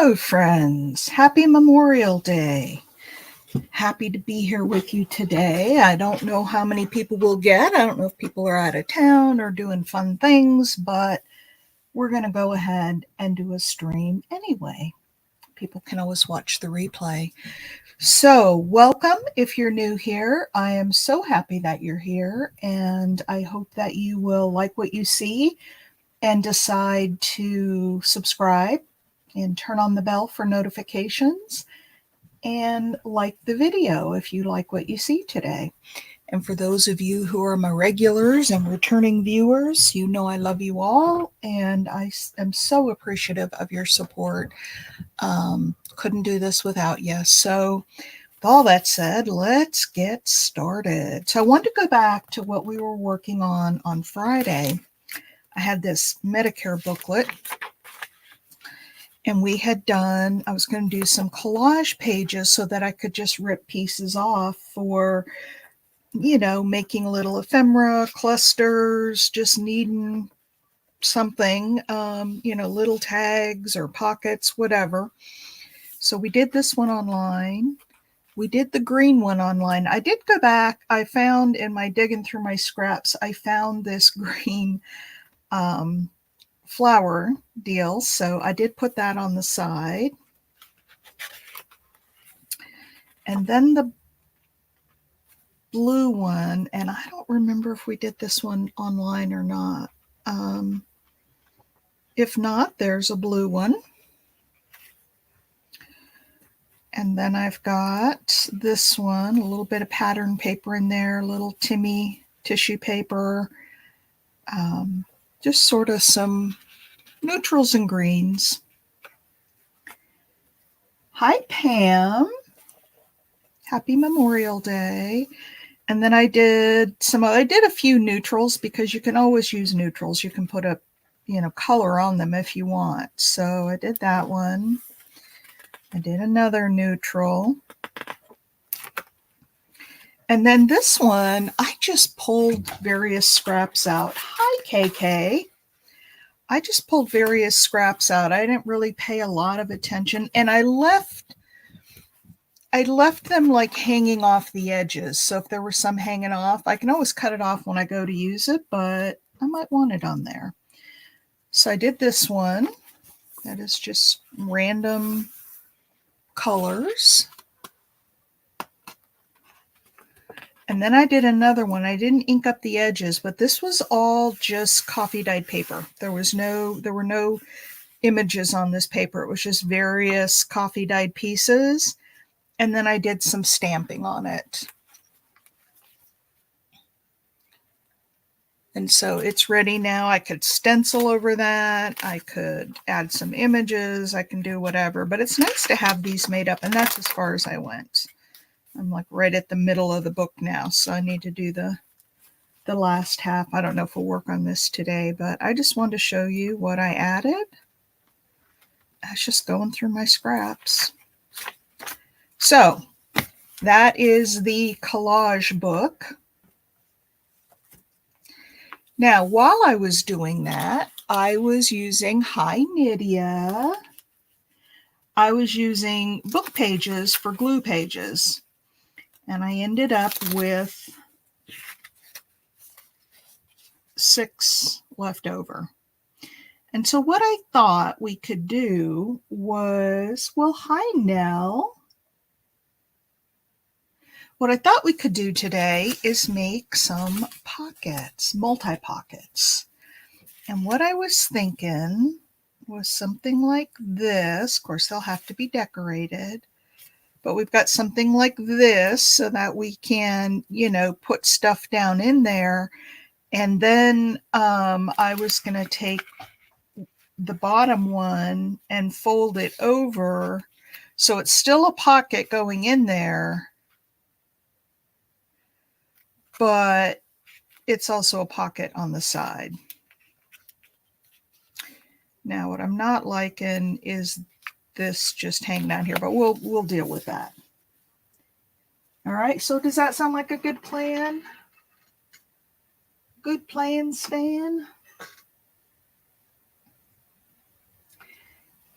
Hello, friends. Happy Memorial Day. Happy to be here with you today. I don't know how many people we'll get. I don't know if people are out of town or doing fun things, but we're going to go ahead and do a stream anyway. People can always watch the replay. So, welcome if you're new here. I am so happy that you're here, and I hope that you will like what you see and decide to subscribe and turn on the bell for notifications and like the video if you like what you see today. And for those of you who are my regulars and returning viewers, you know I love you all, and I am so appreciative of your support. Couldn't do this without you. So with all that said, let's get started. So I wanted to go back to what we were working on Friday. I had this Medicare booklet, and we had done, I was going to do some collage pages so that I could just rip pieces off for, making little ephemera, clusters, just needing something, little tags or pockets, whatever. So we did this one online. We did the green one online. I did go back. I found in my digging through my scraps, I found this green flower deal. So I did put that on the side. And then the blue one, and I don't remember if we did this one online or not. If not, there's a blue one. And then I've got this one, a little bit of pattern paper in there, a little Timmy tissue paper, just sort of some neutrals and greens. Hi, Pam. Happy Memorial Day. And then I did a few neutrals because you can always use neutrals. You can put a, color on them if you want. So I did that one. I did another neutral. And then this one, I just pulled various scraps out. Hi, KK. I just pulled various scraps out. I didn't really pay a lot of attention. And I left them like hanging off the edges. So if there were some hanging off, I can always cut it off when I go to use it, but I might want it on there. So I did this one. That is just random colors. And then I did another one. I didn't ink up the edges, but this was all just coffee dyed paper. There were no images on this paper. It was just various coffee dyed pieces. And then I did some stamping on it. And so it's ready now. I could stencil over that. I could add some images. I can do whatever. But it's nice to have these made up. And that's as far as I went. I'm like right at the middle of the book now. So I need to do the last half. I don't know if we'll work on this today. But I just wanted to show you what I added. I was just going through my scraps. So that is the collage book. Now, while I was doing that, I was using, hi Nydia, I was using book pages for glue pages. And I ended up with 6 left over. And so what I thought we could do was, well, hi Nell. What I thought we could do today is make some pockets, multi-pockets. And what I was thinking was something like this. Of course, they'll have to be decorated. But we've got something like this so that we can, put stuff down in there. And then I was going to take the bottom one and fold it over. So it's still a pocket going in there, but it's also a pocket on the side. Now, what I'm not liking is this just hanging down here, but we'll deal with that. All right, so does that sound like a good plan? Good plan, Stan?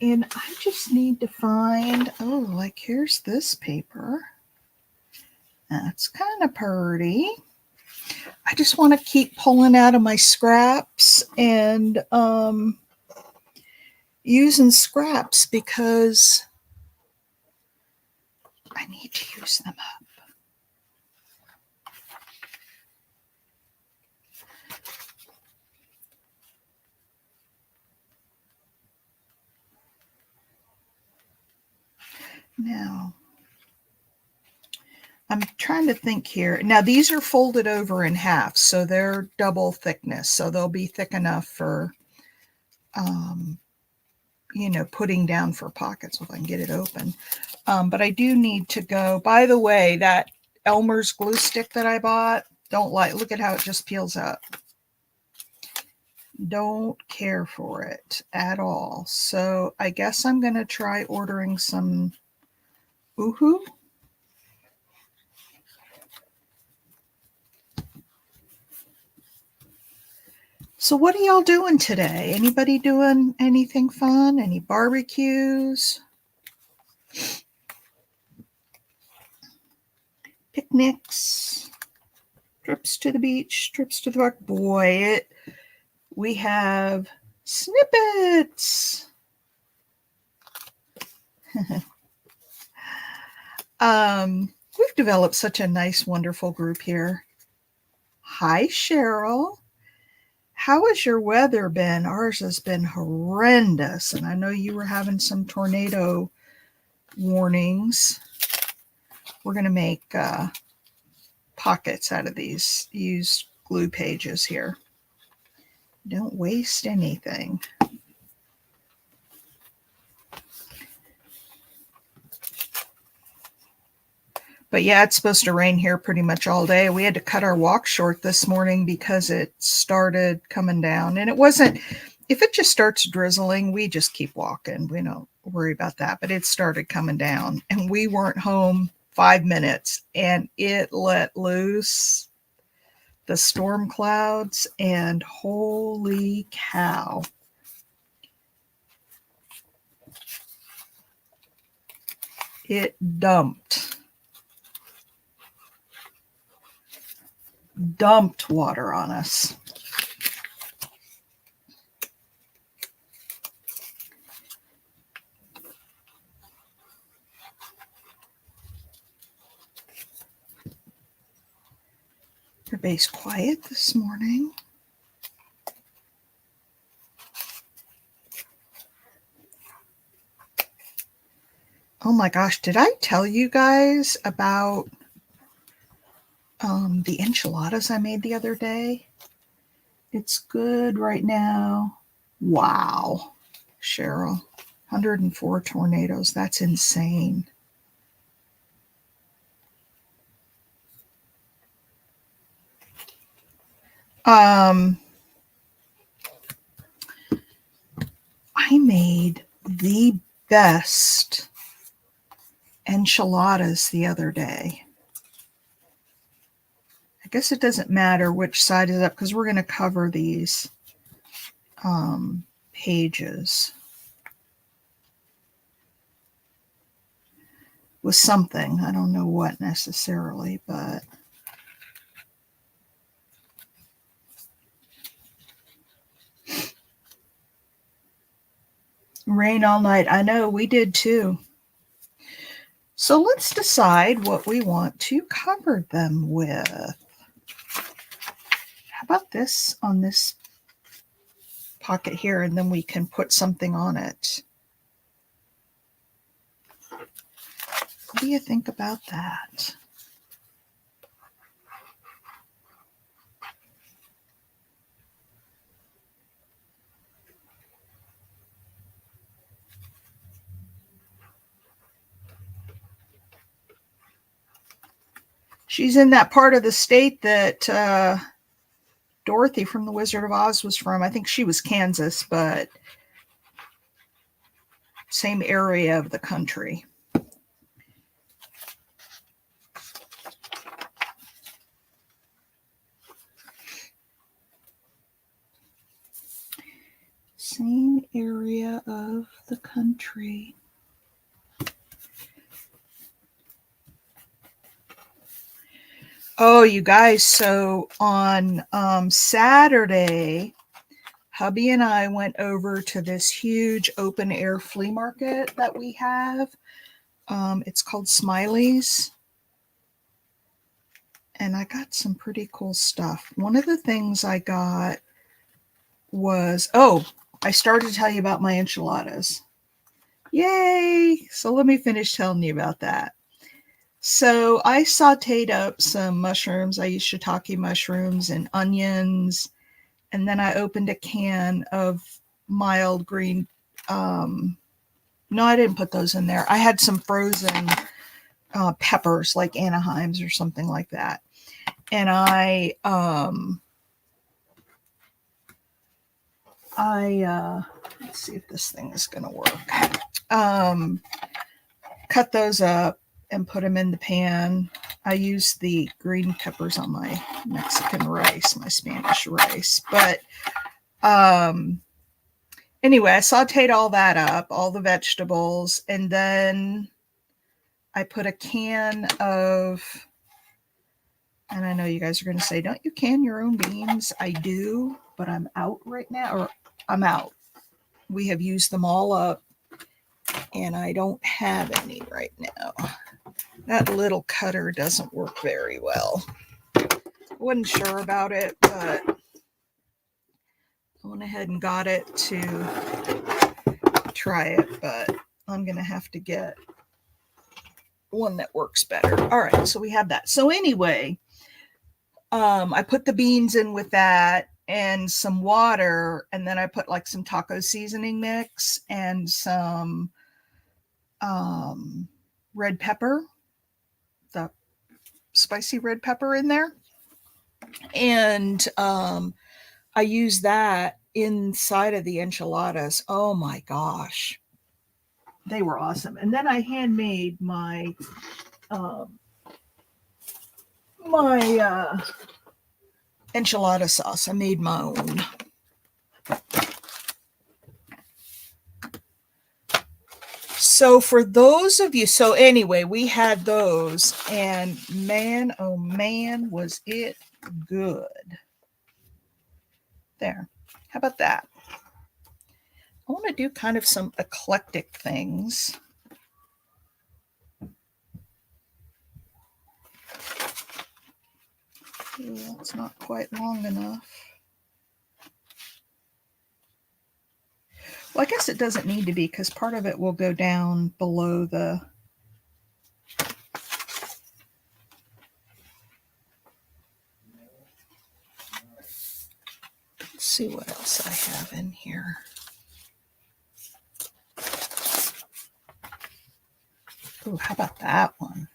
And I just need to find, oh, like here's this paper. That's kind of pretty. I just want to keep pulling out of my scraps and using scraps because I need to use them up. Now, I'm trying to think here. Now, these are folded over in half, so they're double thickness. So they'll be thick enough for, putting down for pockets if I can get it open. But I do need to go. By the way, that Elmer's glue stick that I bought, look at how it just peels up. Don't care for it at all. So I guess I'm going to try ordering some Uhu. So what are y'all doing today? Anybody doing anything fun? Any barbecues? Picnics? Trips to the beach? Trips to the park? Boy, we have snippets. We've developed such a nice, wonderful group here. Hi, Cheryl. How has your weather been? Ours has been horrendous, and I know you were having some tornado warnings. We're going to make pockets out of these used glue pages here. Don't waste anything. But yeah, it's supposed to rain here pretty much all day. We had to cut our walk short this morning because it started coming down. And it wasn't, if it just starts drizzling, we just keep walking. We don't worry about that. But it started coming down and we weren't home 5 minutes and it let loose the storm clouds and holy cow. It dumped water on us. Everybody's quiet this morning. Oh my gosh, did I tell you guys about the enchiladas I made the other day? It's good right now. Wow, Cheryl, 104 tornadoes. That's insane. I made the best enchiladas the other day. I guess it doesn't matter which side is up because we're going to cover these pages with something. I don't know what necessarily, but rain all night. I know, we did too. So let's decide what we want to cover them with. How about this on this pocket here, and then we can put something on it. What do you think about that? She's in that part of the state that Dorothy from The Wizard of Oz was from. I think she was Kansas, but same area of the country. same area of the country. Oh, you guys, so on Saturday, hubby and I went over to this huge open air flea market that we have. It's called Smiley's. And I got some pretty cool stuff. One of the things I got was, I started to tell you about my enchiladas. Yay! So let me finish telling you about that. So I sauteed up some mushrooms. I used shiitake mushrooms and onions. And then I opened a can of mild green. No, I didn't put those in there. I had some frozen peppers like Anaheim's or something like that. And let's see if this thing is going to work. Cut those up and put them in the pan. I use the green peppers on my Mexican rice, my Spanish rice. But anyway, I sauteed all that up, all the vegetables, and then I put a can of, and I know you guys are going to say, don't you can your own beans? I do, but I'm out right now, or I'm out. We have used them all up, and I don't have any right now. That little cutter doesn't work very well. I wasn't sure about it, but I went ahead and got it to try it, but I'm going to have to get one that works better. All right, so we have that. So anyway, I put the beans in with that and some water, and then I put like some taco seasoning mix and some red pepper, the spicy red pepper in there. And I use that inside of the enchiladas. Oh my gosh. They were awesome. And then I handmade my enchilada sauce. I made my own. So for those of you, so anyway, we had those, and man, oh man, was it good. There. How about that? I want to do kind of some eclectic things. Oh, it's not quite long enough. Well, I guess it doesn't need to be because part of it will go down below the... Let's see what else I have in here. Oh, how about that one?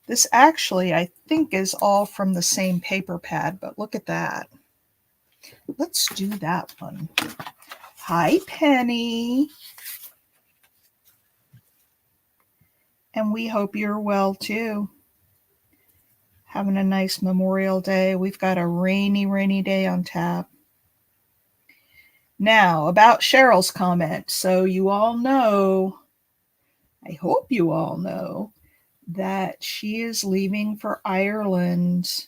This actually, I think, is all from the same paper pad, but look at that. Let's do that one. Hi, Penny. And we hope you're well, too. Having a nice Memorial Day. We've got a rainy, rainy day on tap. Now, about Cheryl's comment. So you all know, I hope you all know, that she is leaving for Ireland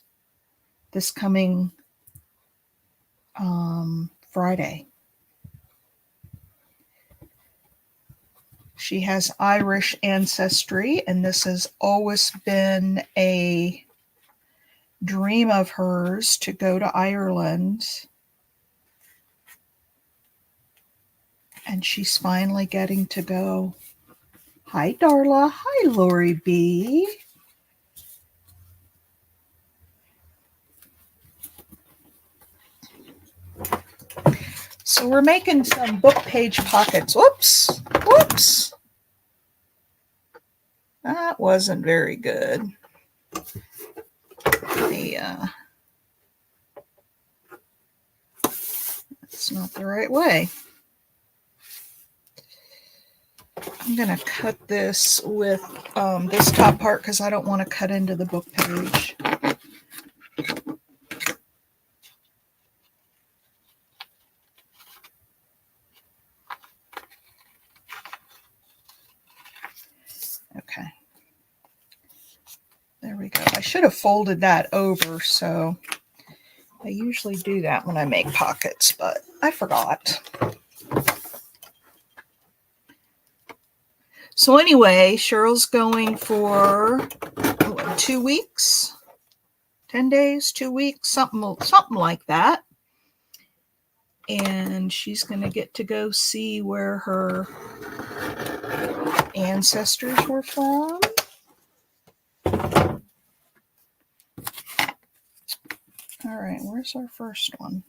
this coming Friday. She has Irish ancestry, and this has always been a dream of hers to go to Ireland. And she's finally getting to go. Hi, Darla. Hi, Lori B. So we're making some book page pockets. Whoops. Whoops. That wasn't very good. That's not the right way. I'm going to cut this with this top part because I don't want to cut into the book page. should have folded that over, so I usually do that when I make pockets, but I forgot. So anyway, Cheryl's going for 2 weeks, 10 days, 2 weeks, something like that. And she's going to get to go see where her ancestors were from. All right, where's our first one?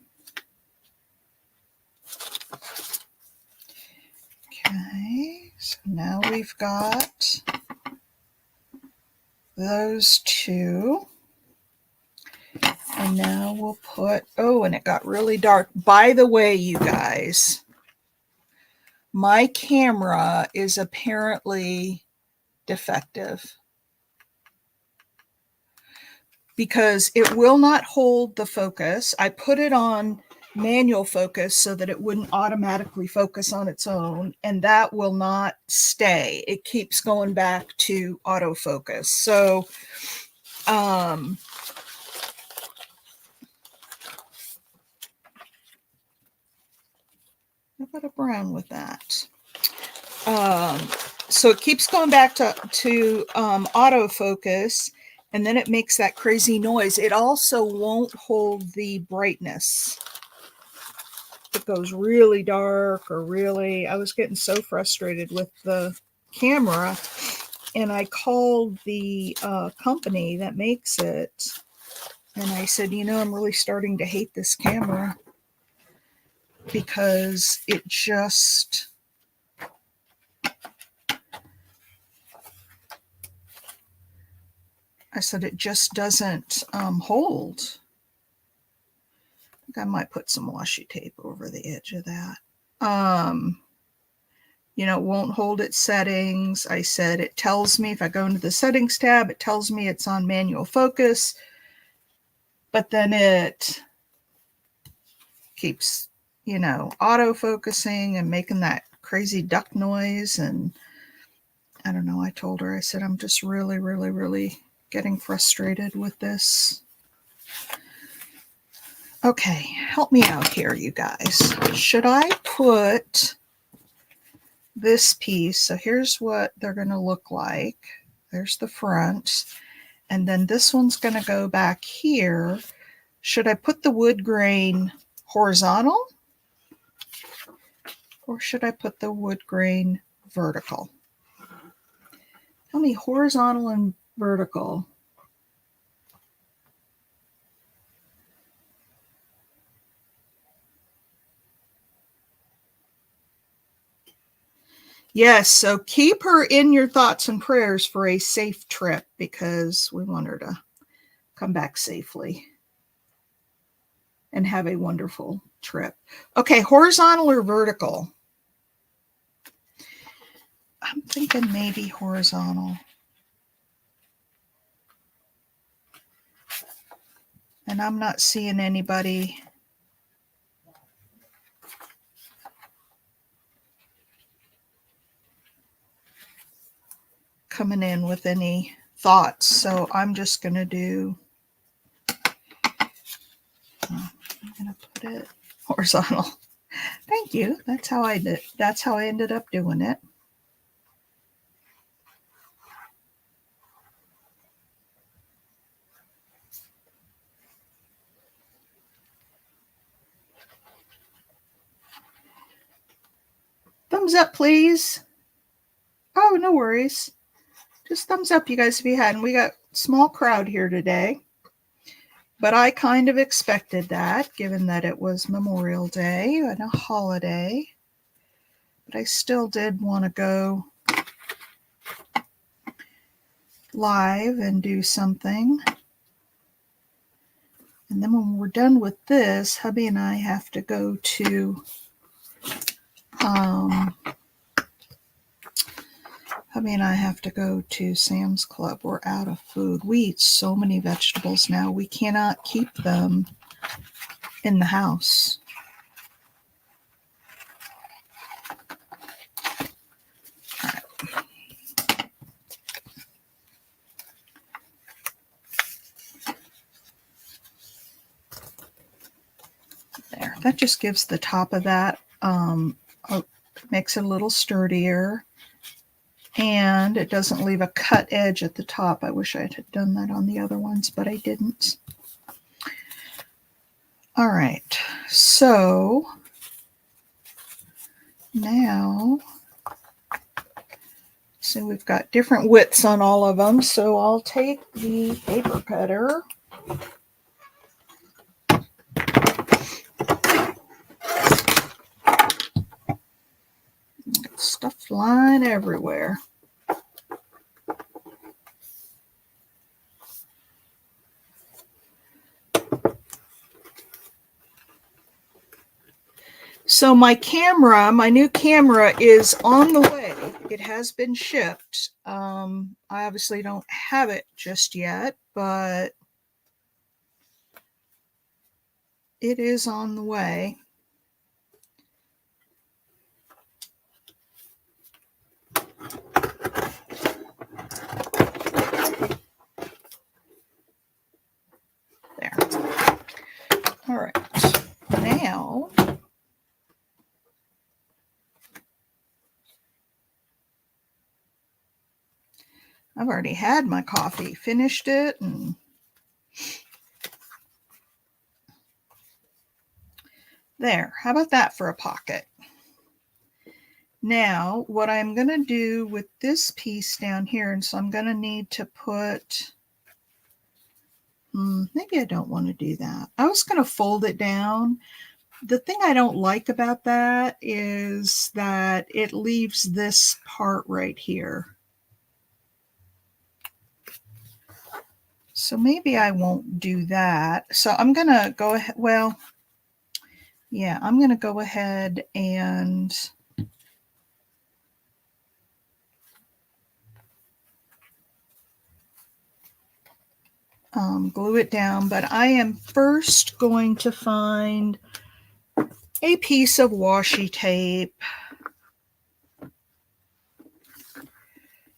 Okay, so now we've got those two. And now we'll put, oh, and it got really dark. By the way, you guys, my camera is apparently defective because it will not hold the focus. I put it on manual focus so that it wouldn't automatically focus on its own, and that will not stay. It keeps going back to autofocus. So how about a brown with that? So it keeps going back to autofocus, and then it makes that crazy noise. It also won't hold the brightness. It goes really dark or really, I was getting so frustrated with the camera, and I called the company that makes it, and I said, you know, I'm really starting to hate this camera because it just, I said, it just doesn't hold. I think I might put some washi tape over the edge of that. You know, it won't hold its settings. I said, it tells me if I go into the settings tab, it tells me it's on manual focus, but then it keeps, you know, auto focusing and making that crazy duck noise. And I don't know, I told her, I said, I'm just really, really, really getting frustrated with this. Okay, help me out here, you guys. Should I put this piece? So here's what they're going to look like. There's the front. And then this one's going to go back here. Should I put the wood grain horizontal? Or should I put the wood grain vertical? Tell me, horizontal and vertical. Yes, so keep her in your thoughts and prayers for a safe trip because we want her to come back safely and have a wonderful trip. Okay, horizontal or vertical? I'm thinking maybe horizontal. And I'm not seeing anybody coming in with any thoughts. So I'm just going to do, I'm going to put it horizontal. Thank you. That's how I did. That's how I ended up doing it. Thumbs up, please. Oh, no worries. Just thumbs up, you guys, if you hadn't. We got a small crowd here today. But I kind of expected that, given that it was Memorial Day and a holiday. But I still did want to go live and do something. And then when we're done with this, hubby and I have to go to Sam's Club. We're out of food. We eat so many vegetables now. We cannot keep them in the house. All right. That just gives the top of that, makes it a little sturdier. And it doesn't leave a cut edge at the top. I wish I had done that on the other ones, but I didn't. All right, so now, so we've got different widths on all of them. So I'll take the paper cutter. Got stuff flying everywhere. So my camera, my new camera is on the way. It has been shipped. I obviously don't have it just yet, but it is on the way. There. All right. Now, I've already had my coffee, finished it, and there. How about that for a pocket? Now, what I'm going to do with this piece down here, and so I'm going to need to put, maybe I don't want to do that. I was going to fold it down. The thing I don't like about that is that it leaves this part right here. So maybe I won't do that. So I'm going to go ahead. Well, yeah, I'm going to go ahead and glue it down. But I am first going to find a piece of washi tape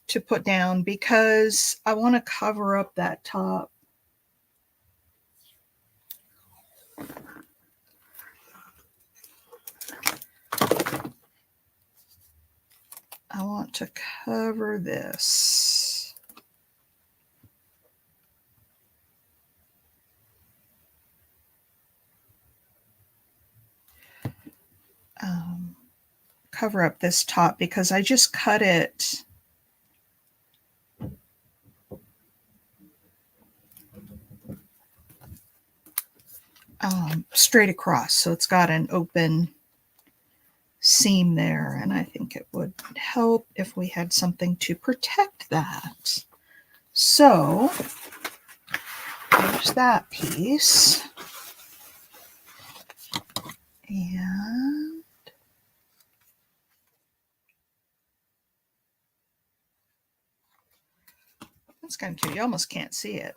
to put down because I want to cover up that top. I want to cover this. Cover up this top because I just cut it straight across, so it's got an open seam there, and I think it would help if we had something to protect that. So there's that piece, and that's kind of cute. You almost can't see it.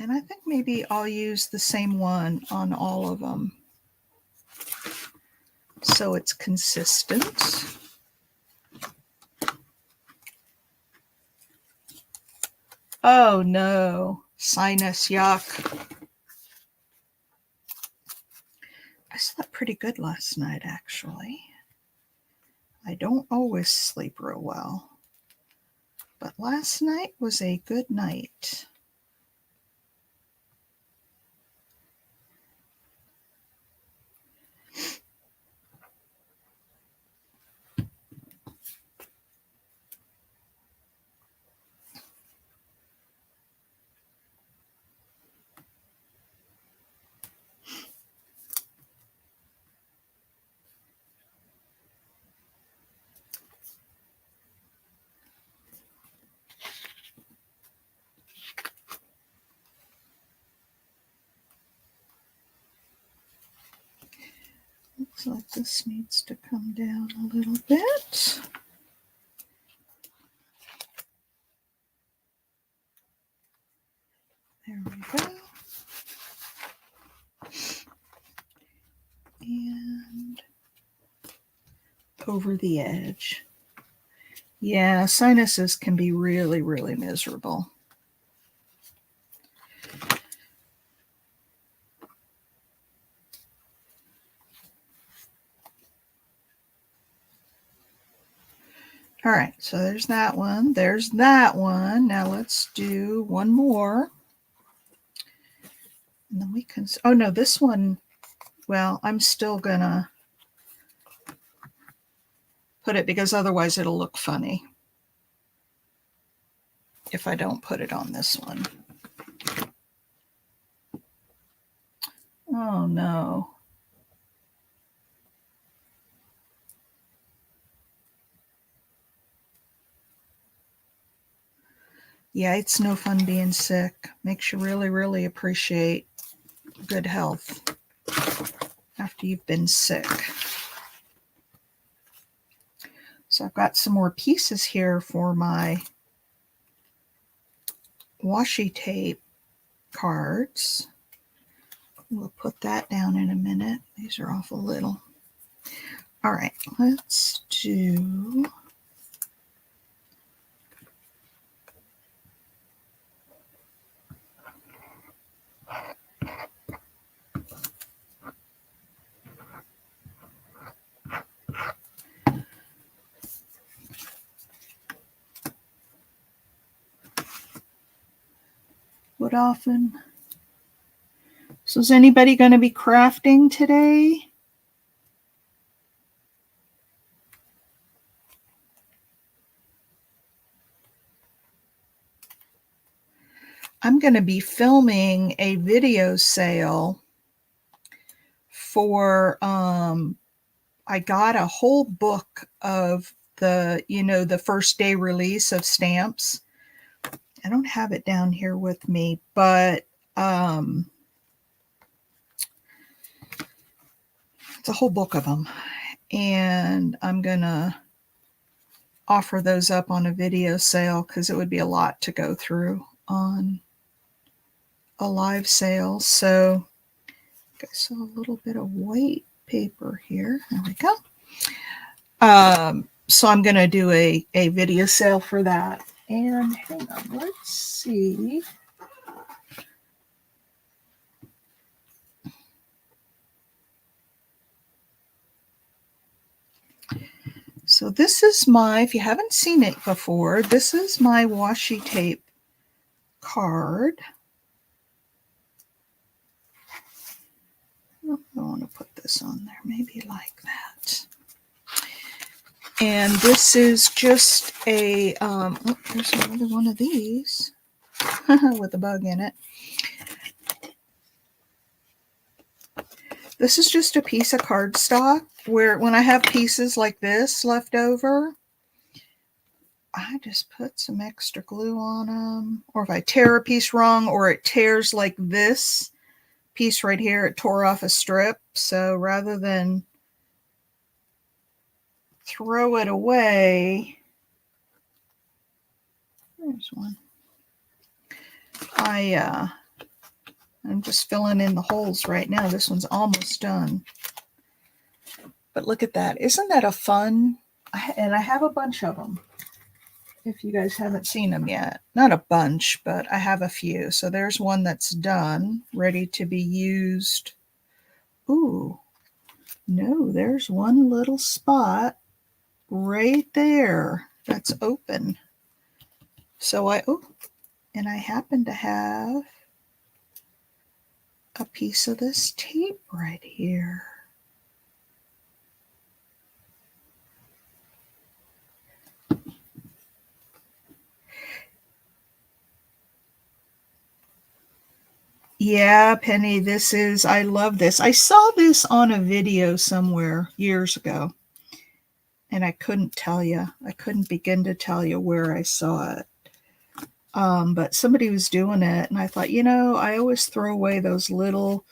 And I think maybe I'll use the same one on all of them so it's consistent. Oh no, sinus, yuck. I slept pretty good last night, actually. I don't always sleep real well, but last night was a good night. Looks like this needs to come down a little bit. There we go. And over the edge. Yeah, sinuses can be really, really miserable. All right, so there's that one. There's that one. Now let's do one more. And then we can, oh no, this one, well, I'm still gonna put it because otherwise it'll look funny if I don't put it on this one. Oh no. Yeah, it's no fun being sick. Makes you really, really appreciate good health after you've been sick. So I've got some more pieces here for my washi tape cards. We'll put that down in a minute. These are awful little. All right, let's do what often. So is anybody going to be crafting today? I'm going to be filming a video sale for, I got a whole book of the, the first day release of stamps. I don't have it down here with me, but it's a whole book of them. And I'm going to offer those up on a video sale because it would be a lot to go through on a live sale. So I saw a little bit of white paper here. There we go. So I'm going to do a video sale for that. And hang on, let's see. So this is my, if you haven't seen it before, this is my washi tape card. I want to put this on there, maybe like that. And this is just a, there's another one of these with a bug in it. This is just a piece of cardstock where when I have pieces like this left over, I just put some extra glue on them. Or if I tear a piece wrong or it tears like this piece right here, it tore off a strip. So rather than throw it away, there's one. I'm just filling in the holes right now. This one's almost done. But look at that. Isn't that a fun? And I have a bunch of them. If you guys haven't seen them yet. Not a bunch, but I have a few. So there's one that's done, ready to be used. Ooh, no, there's one little spot right there that's open. So and I happen to have a piece of this tape right here. Yeah, Penny, I love this. I saw this on a video somewhere years ago, and I couldn't tell you. I couldn't begin to tell you where I saw it. But somebody was doing it, and I thought, I always throw away those little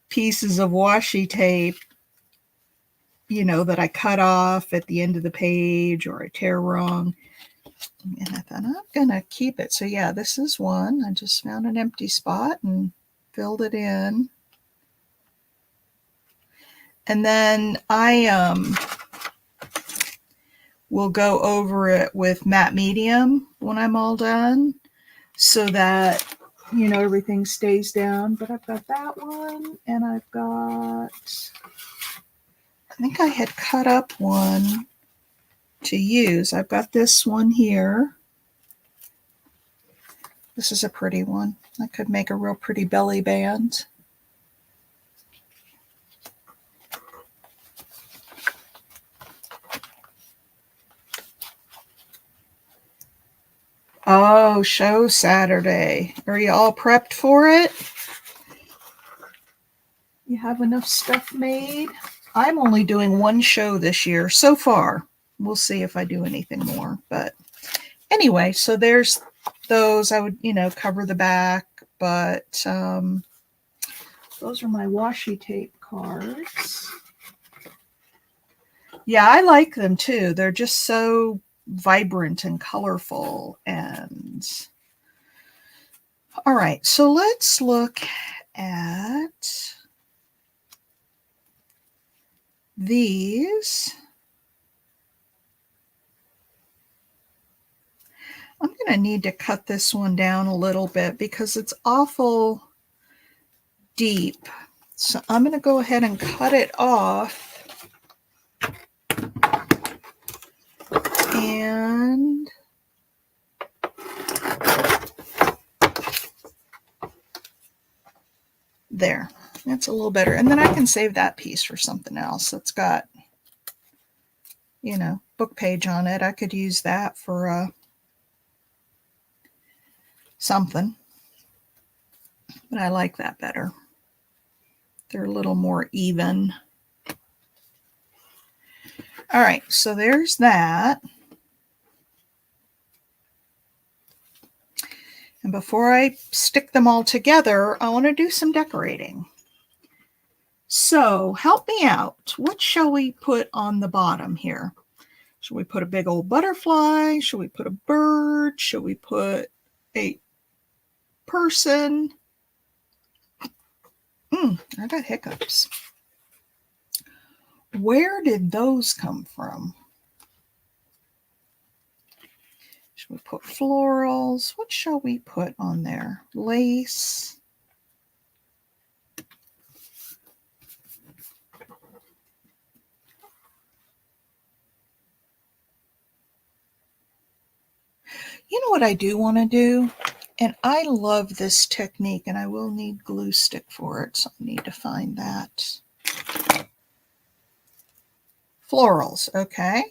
pieces of washi tape, that I cut off at the end of the page or I tear wrong. And I thought, I'm going to keep it. So yeah, this is one. I just found an empty spot and filled it in. And then I will go over it with matte medium when I'm all done so that, everything stays down. But I've got that one, and I've got, I think I had cut up one to use. I've got this one here. This is a pretty one. I could make a real pretty belly band. Oh, show Saturday. Are you all prepped for it? You have enough stuff made? I'm only doing one show this year so far. We'll see if I do anything more. But anyway, so there's those. I would, cover the back, but those are my washi tape cards. Yeah, I like them too. They're just so vibrant and colorful. And all right, so let's look at these. I'm going to need to cut this one down a little bit because it's awful deep. So I'm going to go ahead and cut it off. And there, that's a little better. And then I can save that piece for something else. It's got, book page on it. I could use that for something. But I like that better. They're a little more even. All right, so there's that. And before I stick them all together, I want to do some decorating. So help me out. What shall we put on the bottom here? Should we put a big old butterfly? Should we put a bird? Should we put a person? I got hiccups. Where did those come from? Should we put florals? What shall we put on there? Lace. You know what I do want to do? And I love this technique, and I will need glue stick for it, so I need to find that. Florals, okay.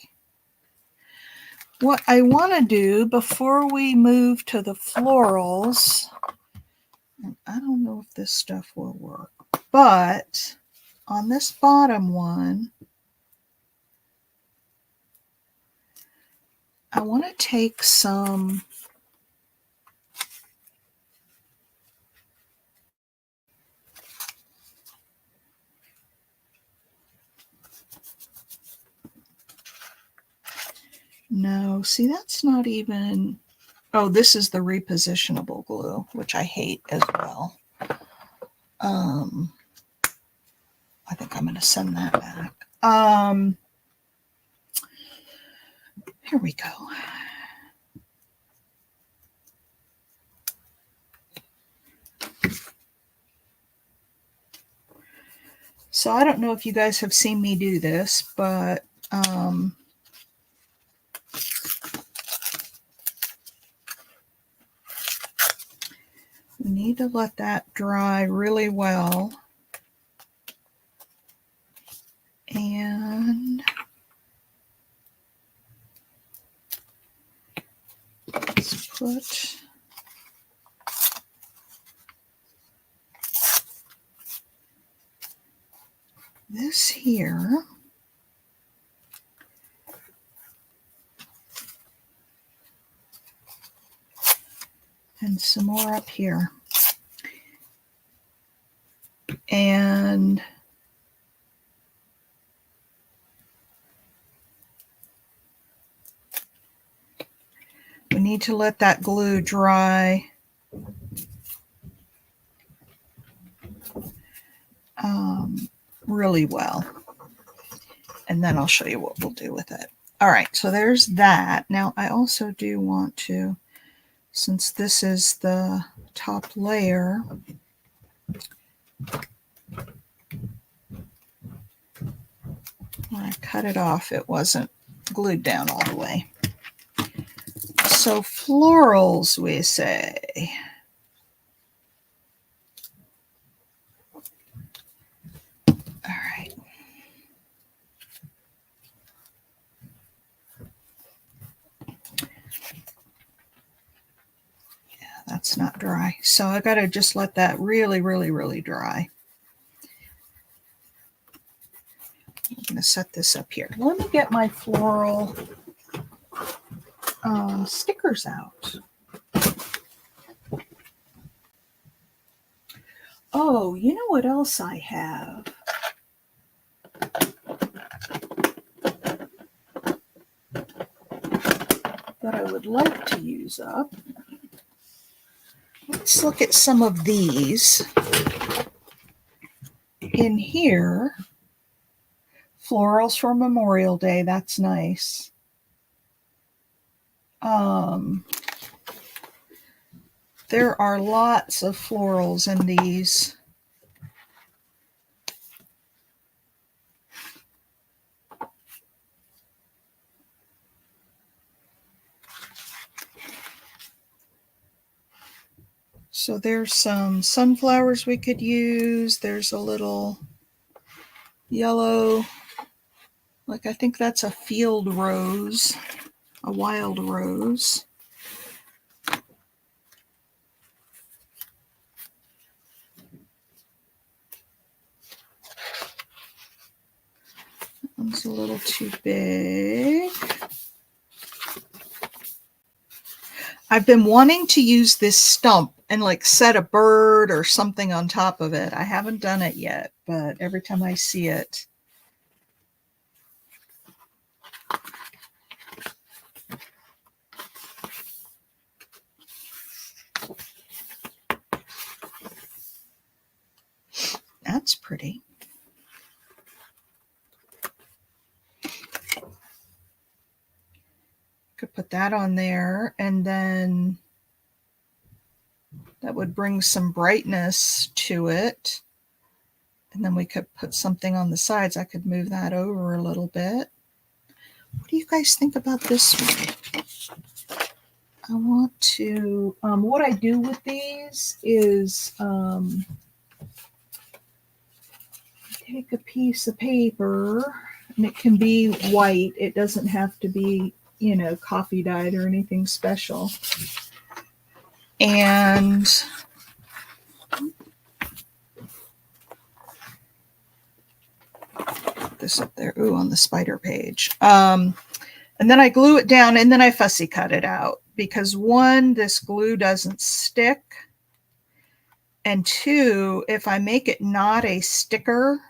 What I want to do before we move to the florals, and I don't know if this stuff will work, but on this bottom one, I want to take some no, see, that's not even, oh, this is the repositionable glue, which I hate as well. I think I'm going to send that back. Here we go. So I don't know if you guys have seen me do this, but we need to let that dry really well. And let's put this here. And some more up here. And we need to let that glue dry really well. And then I'll show you what we'll do with it. All right, so there's that. Now I also do want to, since this is the top layer, when I cut it off, it wasn't glued down all the way. So florals, we say. All right. Yeah, that's not dry. So I got to just let that really, really, really dry. I'm going to set this up here. Let me get my floral stickers out. Oh, you know what else I have? That I would like to use up. Let's look at some of these. In here, florals for Memorial Day. That's nice. There are lots of florals in these. So there's some sunflowers we could use. There's a little yellow, like I think that's a field rose, a wild rose. That one's a little too big. I've been wanting to use this stump and like set a bird or something on top of it. I haven't done it yet, but every time I see it. That's pretty. Could put that on there, and then that would bring some brightness to it. And then we could put something on the sides. I could move that over a little bit. What do you guys think about this one? I want to, what I do with these is take a piece of paper, and it can be white. It doesn't have to be, you know, coffee dyed or anything special. And put this up there, ooh, on the spider page. And then I glue it down, and then I fussy cut it out because one, this glue doesn't stick. And two, if I make it not a sticker,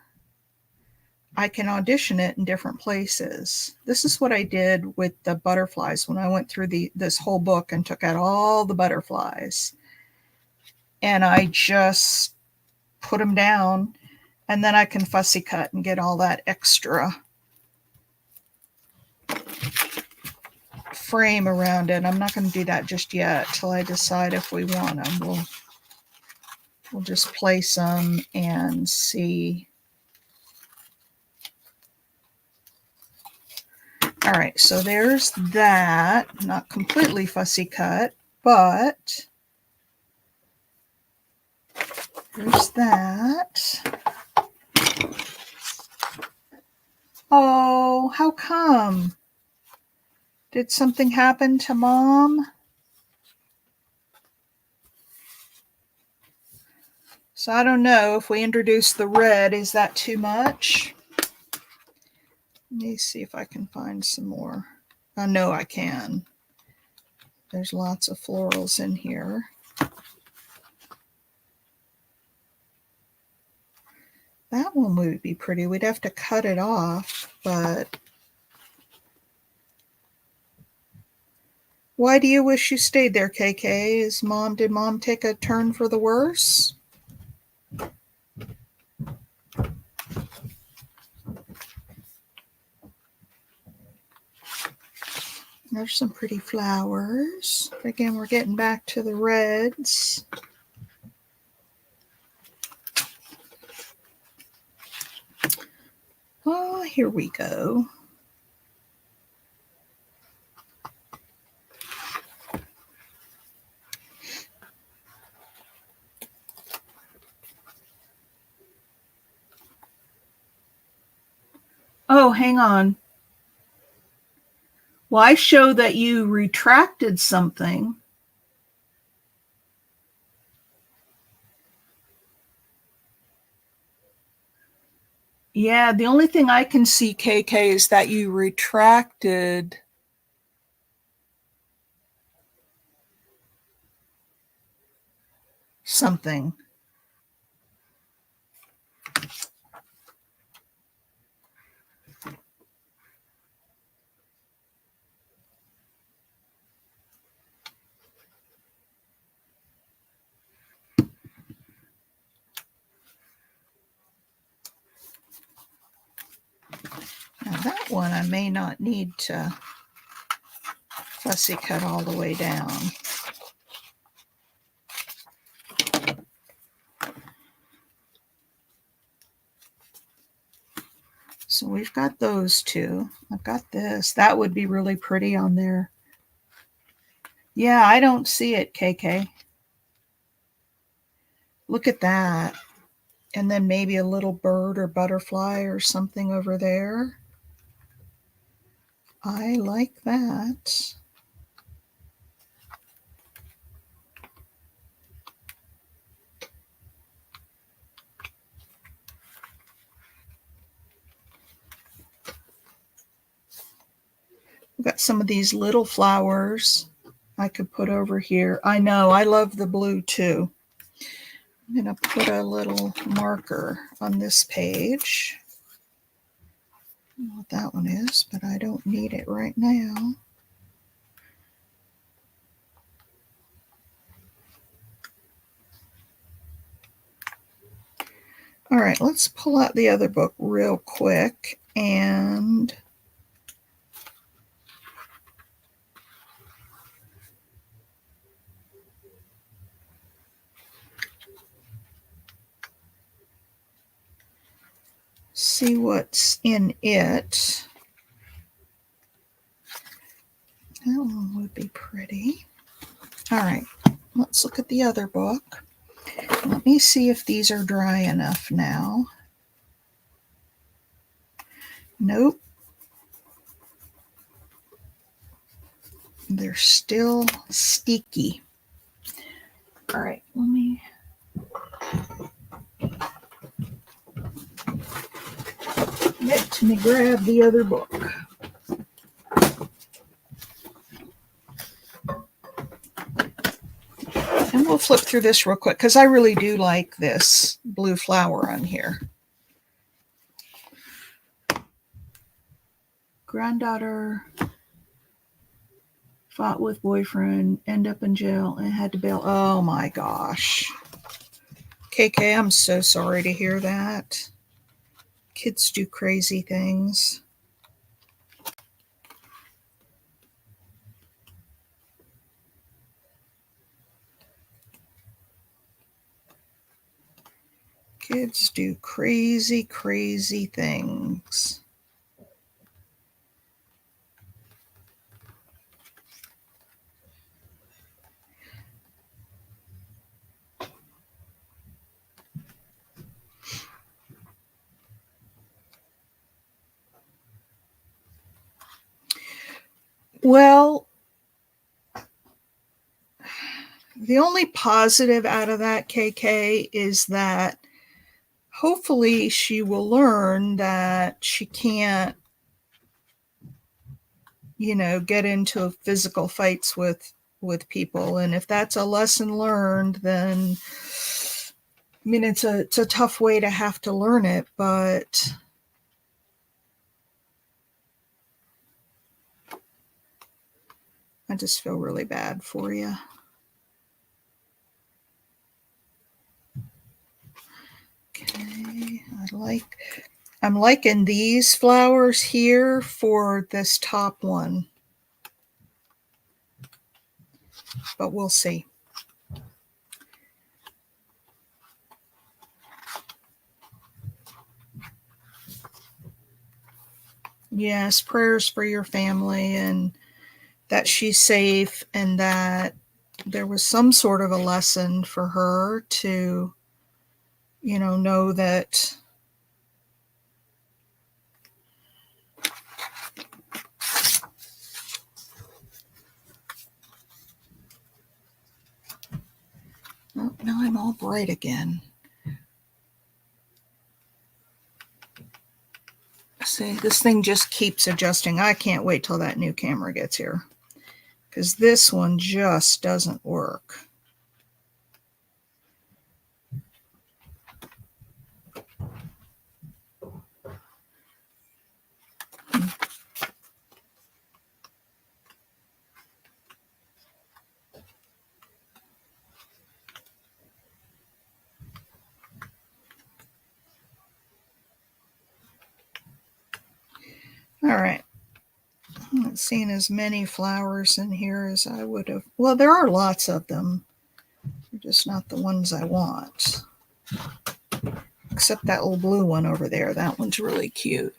I can audition it in different places. This is what I did with the butterflies when I went through this whole book and took out all the butterflies. And I just put them down, and then I can fussy cut and get all that extra frame around it. I'm not going to do that just yet till I decide if we want them. We'll just place them and see. All right, so there's that. Not completely fussy cut, but there's that. Oh, how come? Did something happen to Mom? So I don't know if we introduce the red, is that too much? Let me see if I can find some more. I know I can. There's lots of florals in here. That one would be pretty. We'd have to cut it off, but why do you wish you stayed there, KK? Did Mom take a turn for the worse? There's some pretty flowers. Again, we're getting back to the reds. Oh, here we go. Oh, hang on. Why show that you retracted something? Yeah, the only thing I can see, KK, is that you retracted something. Now that one I may not need to fussy cut all the way down. So we've got those two. I've got this. That would be really pretty on there. Yeah, I don't see it, KK. Look at that. And then maybe a little bird or butterfly or something over there. I like that. We've got some of these little flowers I could put over here. I know, I love the blue too. I'm going to put a little marker on this page. I don't know what that one is, but I don't need it right now. All right, let's pull out the other book real quick and see what's in it. That one would be pretty. All right, let's look at the other book. Let me see if these are dry enough now. Nope. They're still sticky. All right, let me grab the other book. And we'll flip through this real quick because I really do like this blue flower on here. Granddaughter fought with boyfriend, end up in jail, and had to bail. Oh my gosh. KK, I'm so sorry to hear that. Kids do crazy things. Kids do crazy, crazy things. Well, the only positive out of that, KK, is that hopefully she will learn that she can't, get into physical fights with people. And if that's a lesson learned, then it's a tough way to have to learn it, but I just feel really bad for you. Okay, I'm liking these flowers here for this top one, but we'll see. Yes, prayers for your family and that she's safe and that there was some sort of a lesson for her to, know that Now I'm all bright again. See, this thing just keeps adjusting. I can't wait till that new camera gets here, because this one just doesn't work. All right. I'm not seeing as many flowers in here as I would have. Well, there are lots of them. They're just not the ones I want. Except that little blue one over there. That one's really cute.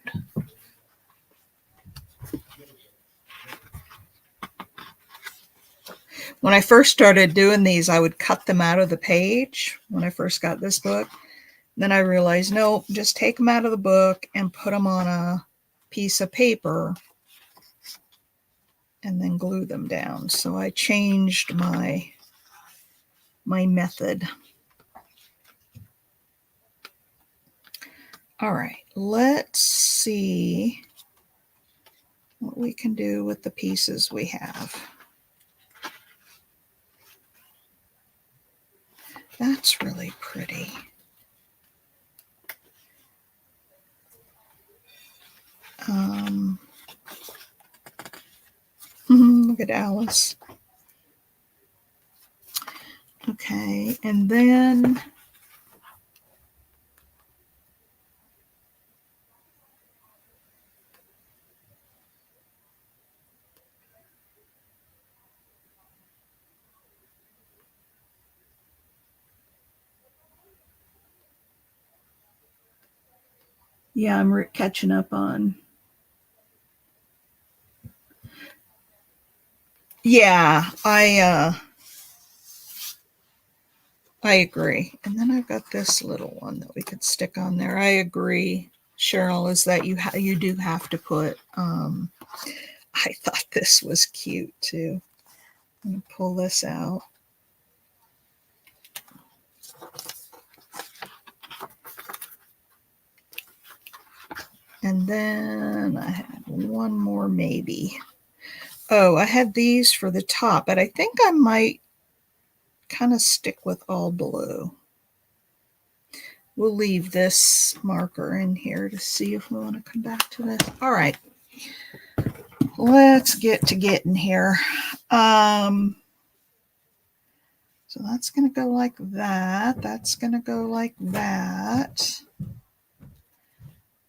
When I first started doing these, I would cut them out of the page when I first got this book. Then I realized, no, just take them out of the book and put them on a piece of paper and then glue them down. So I changed my method. All right, let's see what we can do with the pieces we have. That's really pretty. Look at Alice. Okay, and then yeah, I'm catching up on. Yeah, I agree. And then I've got this little one that we could stick on there. I agree, Cheryl, is that you do have to put. I thought this was cute too. I'm gonna pull this out. And then I had one more maybe. Oh, I had these for the top, but I think I might kind of stick with all blue. We'll leave this marker in here to see if we want to come back to this. All right. Let's get to getting here. So that's going to go like that. That's going to go like that.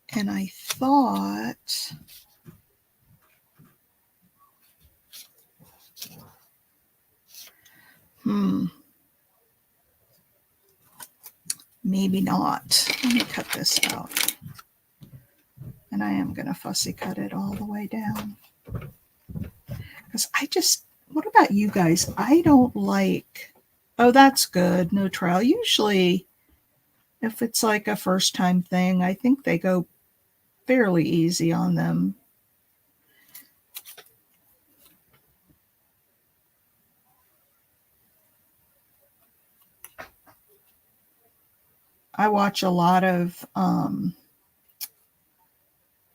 And I thought, maybe not. Let me cut this out. And I am going to fussy cut it all the way down. Because what about you guys? I don't like, oh, that's good. No trial. Usually, if it's like a first time thing, I think they go fairly easy on them. I watch a lot of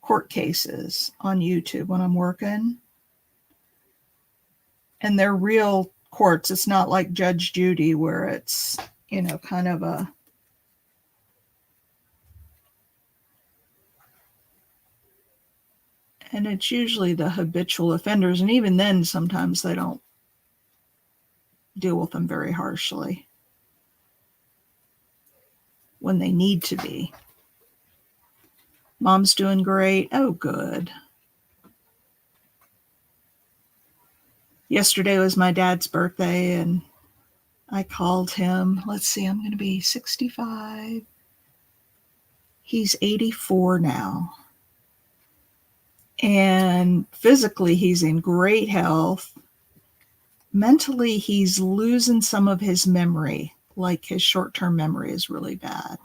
court cases on YouTube when I'm working. And they're real courts. It's not like Judge Judy where it's, kind of a, and it's usually the habitual offenders. And even then, sometimes they don't deal with them very harshly when they need to be. Mom's doing great. Oh, good. Yesterday was my dad's birthday, and I called him. Let's see, I'm going to be 65. He's 84 now. And physically, he's in great health. Mentally, he's losing some of his memory. Like his short-term memory is really bad.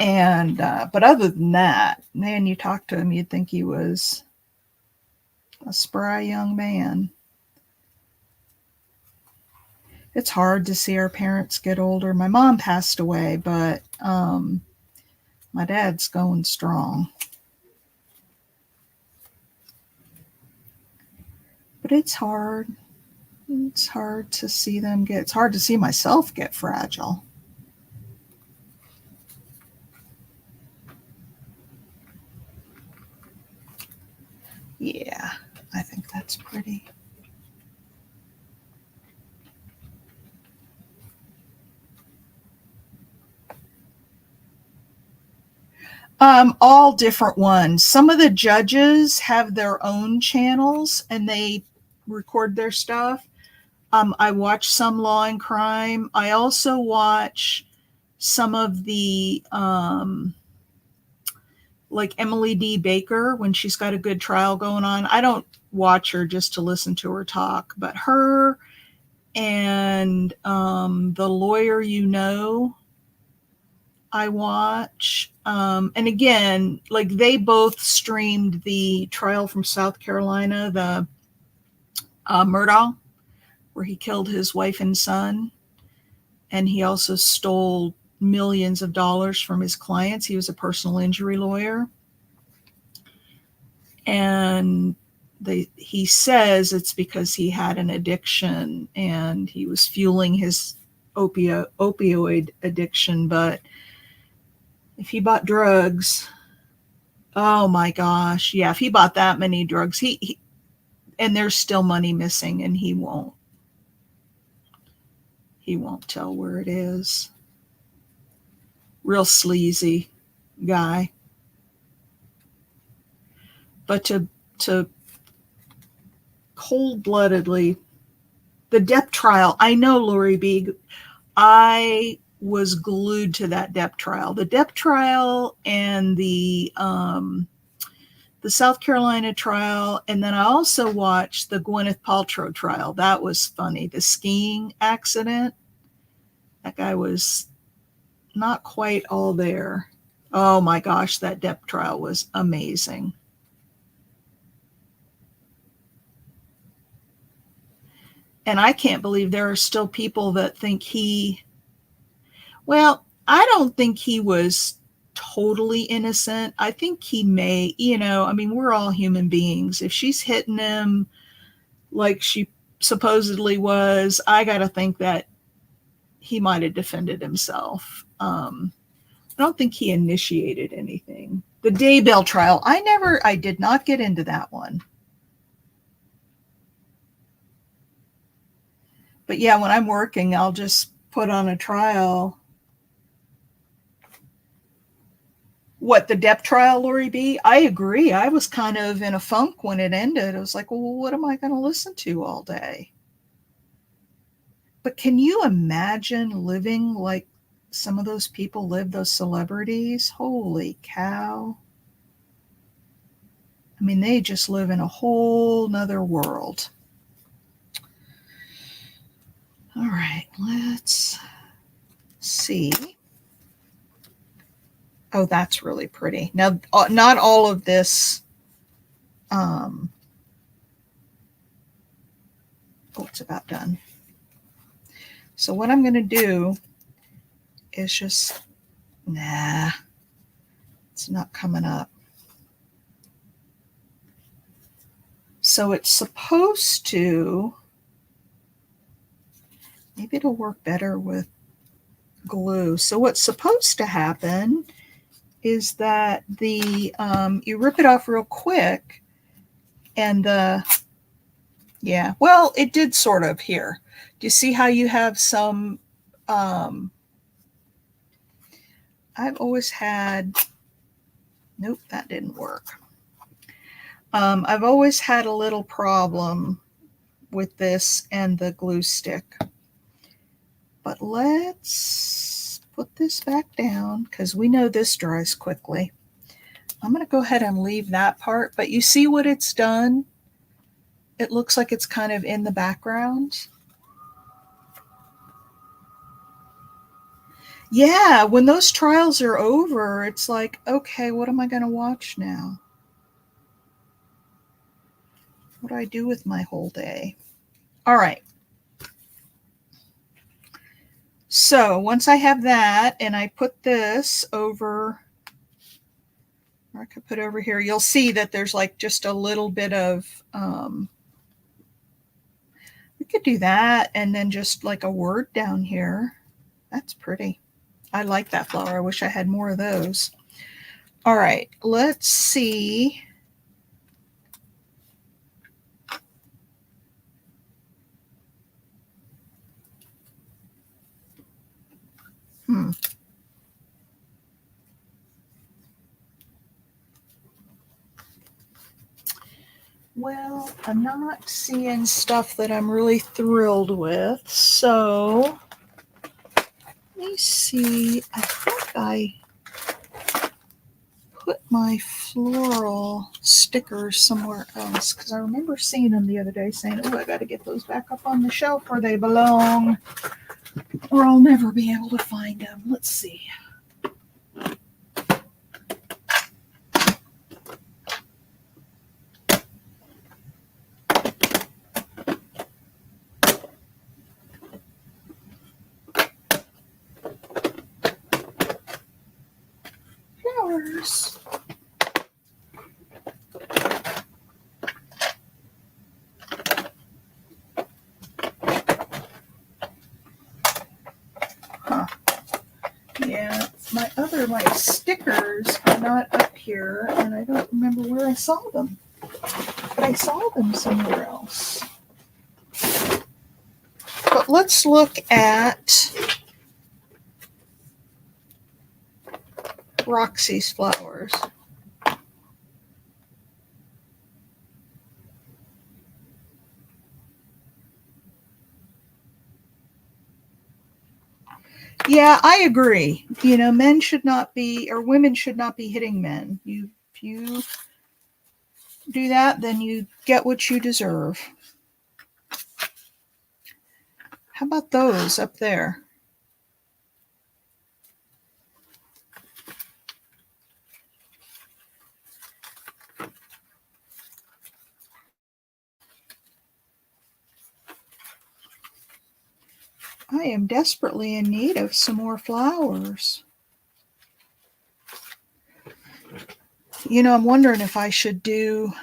And but other than that, man, you talk to him, you'd think he was a spry young man. It's hard to see our parents get older. My mom passed away, but my dad's going strong. But it's hard. It's hard to see them get, it's hard to see myself get fragile. Yeah, I think that's pretty. All different ones. Some of the judges have their own channels and they record their stuff. I watch some Law and Crime. I also watch some of the like Emily D. Baker when she's got a good trial going on. I don't watch her just to listen to her talk, but her and The Lawyer You Know, I watch. And again, like they both streamed the trial from South Carolina, the Murdaugh, where he killed his wife and son. And he also stole millions of dollars from his clients. He was a personal injury lawyer. And he says it's because he had an addiction and he was fueling his opioid addiction. But if he bought drugs, oh my gosh, yeah, if he bought that many drugs, he and there's still money missing, and he won't tell where it is. Real sleazy guy. But to cold-bloodedly, the Depp trial, I know, Lori B, I was glued to that Depp trial. The Depp trial and the South Carolina trial, and then I also watched the Gwyneth Paltrow trial. That was funny. The skiing accident. That guy was not quite all there. Oh my gosh, that Depp trial was amazing. And I can't believe there are still people that think well, I don't think he was totally innocent. I think he may, I mean, we're all human beings. If she's hitting him like she supposedly was, I got to think that he might have defended himself. I don't think he initiated anything. The Daybell trial, I did not get into that one. But yeah, when I'm working, I'll just put on a trial. What, the Depp trial, Lori B? I agree. I was kind of in a funk when it ended. I was like, well, what am I going to listen to all day? But can you imagine living like some of those people live, those celebrities? Holy cow. I mean, they just live in a whole nother world. All right, let's see. Oh, that's really pretty. Now, not all of this. Oh, it's about done. So what I'm going to do is just, it's not coming up. So it's supposed to, maybe it'll work better with glue. So what's supposed to happen is that you rip it off real quick, and well, it did sort of here. Do you see how you have some, I've always had, nope, that didn't work. I've always had a little problem with this and the glue stick. But let's put this back down because we know this dries quickly. I'm going to go ahead and leave that part, but you see what it's done? It looks like it's kind of in the background. Yeah, when those trials are over, it's like, okay, what am I going to watch now? What do I do with my whole day? All right. So once I have that and I put this over, or I could put over here, you'll see that there's like just a little bit of, we could do that and then just like a word down here. That's pretty. I like that flower. I wish I had more of those. All right, let's see. Well, I'm not seeing stuff that I'm really thrilled with, so let me see. I think I put my floral stickers somewhere else because I remember seeing them the other day saying, oh, I got to get those back up on the shelf where they belong or I'll never be able to find them. Let's see. Flowers. Huh. Yeah, my stickers are not up here, and I don't remember where I saw them. But I saw them somewhere else. But let's look at Roxy's flowers. Yeah, I agree. You know, men should not be, or women should not be hitting men. If you do that, then you get what you deserve. How about those up there? I am desperately in need of some more flowers. You know, I'm wondering if I should do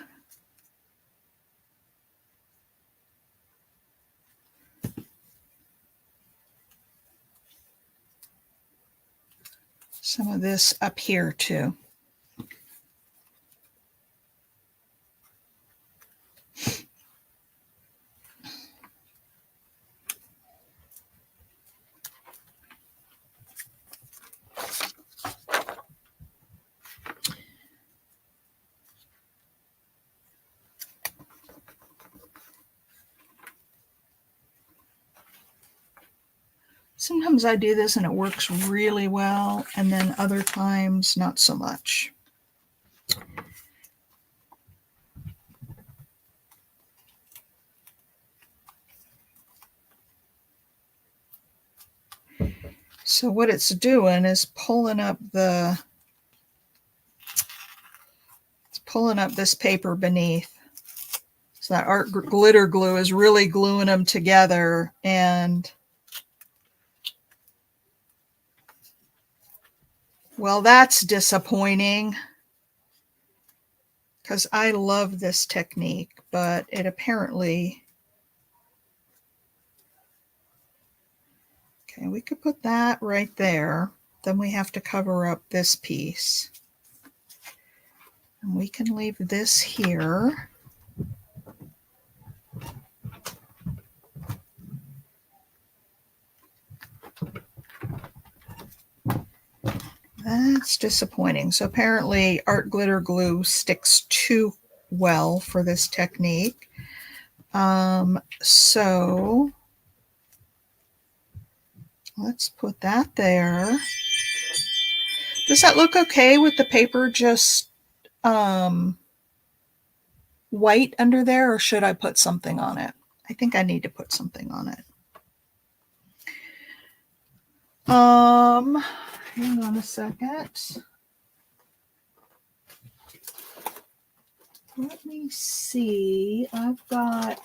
some of this up here too. Sometimes I do this and it works really well, and then other times not so much. So what it's doing is pulling up this paper beneath. So that art glitter glue is really gluing them together, and well, that's disappointing because I love this technique, but it apparently, okay, we could put that right there. Then we have to cover up this piece. And we can leave this here. That's disappointing. So apparently art glitter glue sticks too well for this technique. So let's put that there. Does that look okay with the paper just white under there, or should I put something on it? I think I need to put something on it. Hang on a second. Let me see. I've got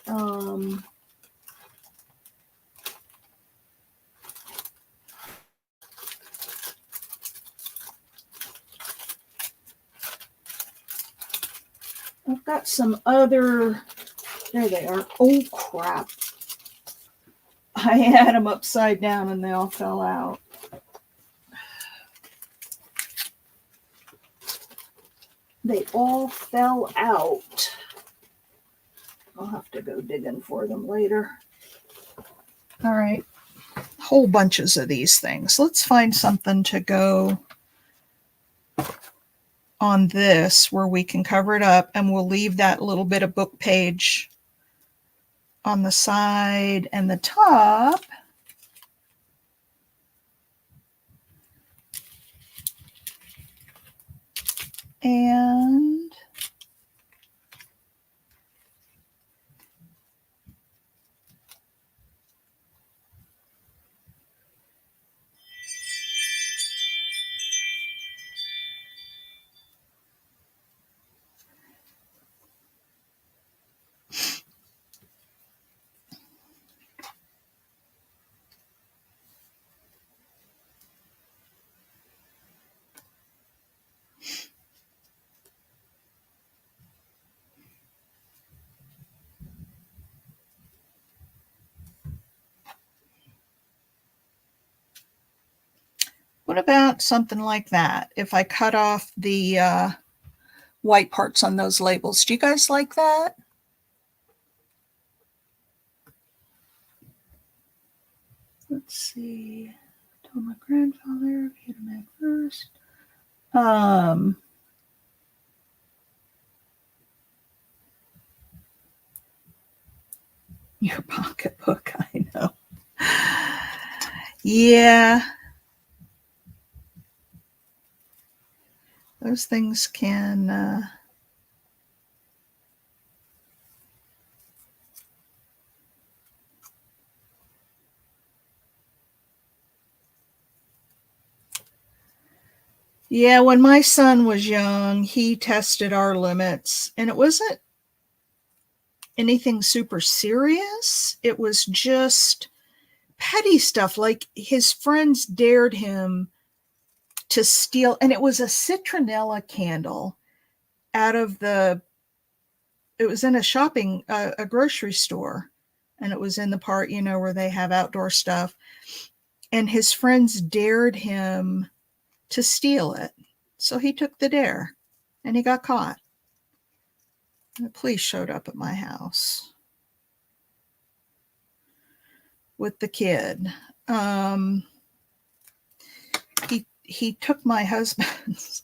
I've got some other, there they are. Oh, crap. I had them upside down and they all fell out. They all fell out. I'll have to go digging for them later. All right. Whole bunches of these things. Let's find something to go on this where we can cover it up, and we'll leave that little bit of book page on the side and the top. And what about something like that? If I cut off the white parts on those labels, do you guys like that? Let's see. Told my grandfather, hit him at first. Your pocketbook, I know. Yeah. Those things can yeah, when my son was young, he tested our limits, and it wasn't anything super serious. It was just petty stuff. Like his friends dared him to steal, and it was a citronella candle out of it was in a grocery store, and it was in the part, where they have outdoor stuff. And his friends dared him to steal it. So he took the dare, and he got caught. And the police showed up at my house with the kid. He took my husband's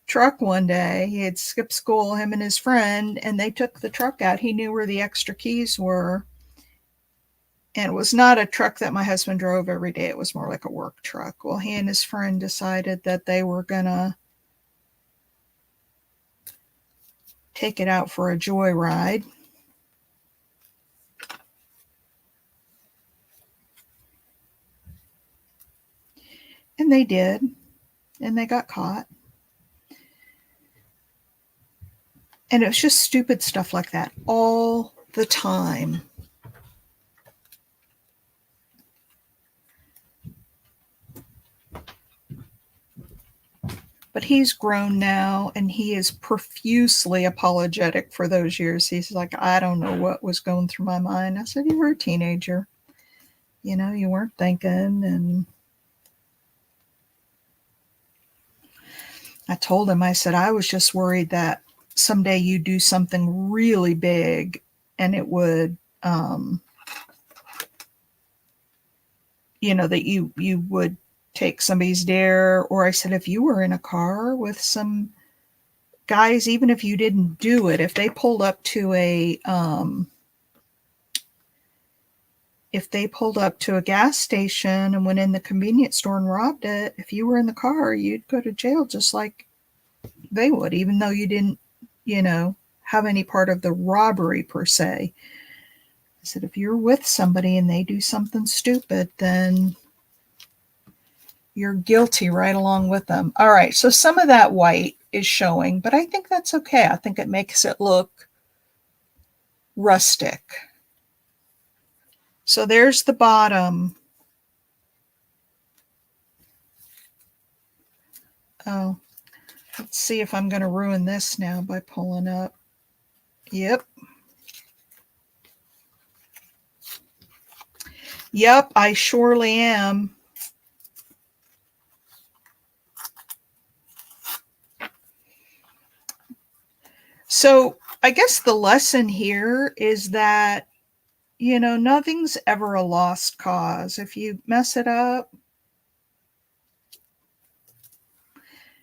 truck one day. He had skipped school, him and his friend, and they took the truck out. He knew where the extra keys were. And it was not a truck that my husband drove every day. It was more like a work truck. Well, he and his friend decided that they were going to take it out for a joyride. And they did. And they got caught. And it was just stupid stuff like that all the time. But he's grown now, and he is profusely apologetic for those years. He's like, I don't know what was going through my mind. I said, you were a teenager. You weren't thinking. And I told him, I said, I was just worried that someday you do something really big and it would, that you would take somebody's dare. Or I said, if you were in a car with some guys, even if you didn't do it, if they pulled up to a gas station and went in the convenience store and robbed it, if you were in the car, you'd go to jail just like they would, even though you didn't, have any part of the robbery per se. I said, if you're with somebody and they do something stupid, then you're guilty right along with them. All right, so some of that white is showing, but I think that's okay. I think it makes it look rustic. So there's the bottom. Oh, let's Let's see if I'm going to ruin this now by pulling up. Yep. Yep, I surely am. So I guess the lesson here is that, you know, nothing's ever a lost cause. If you mess it up.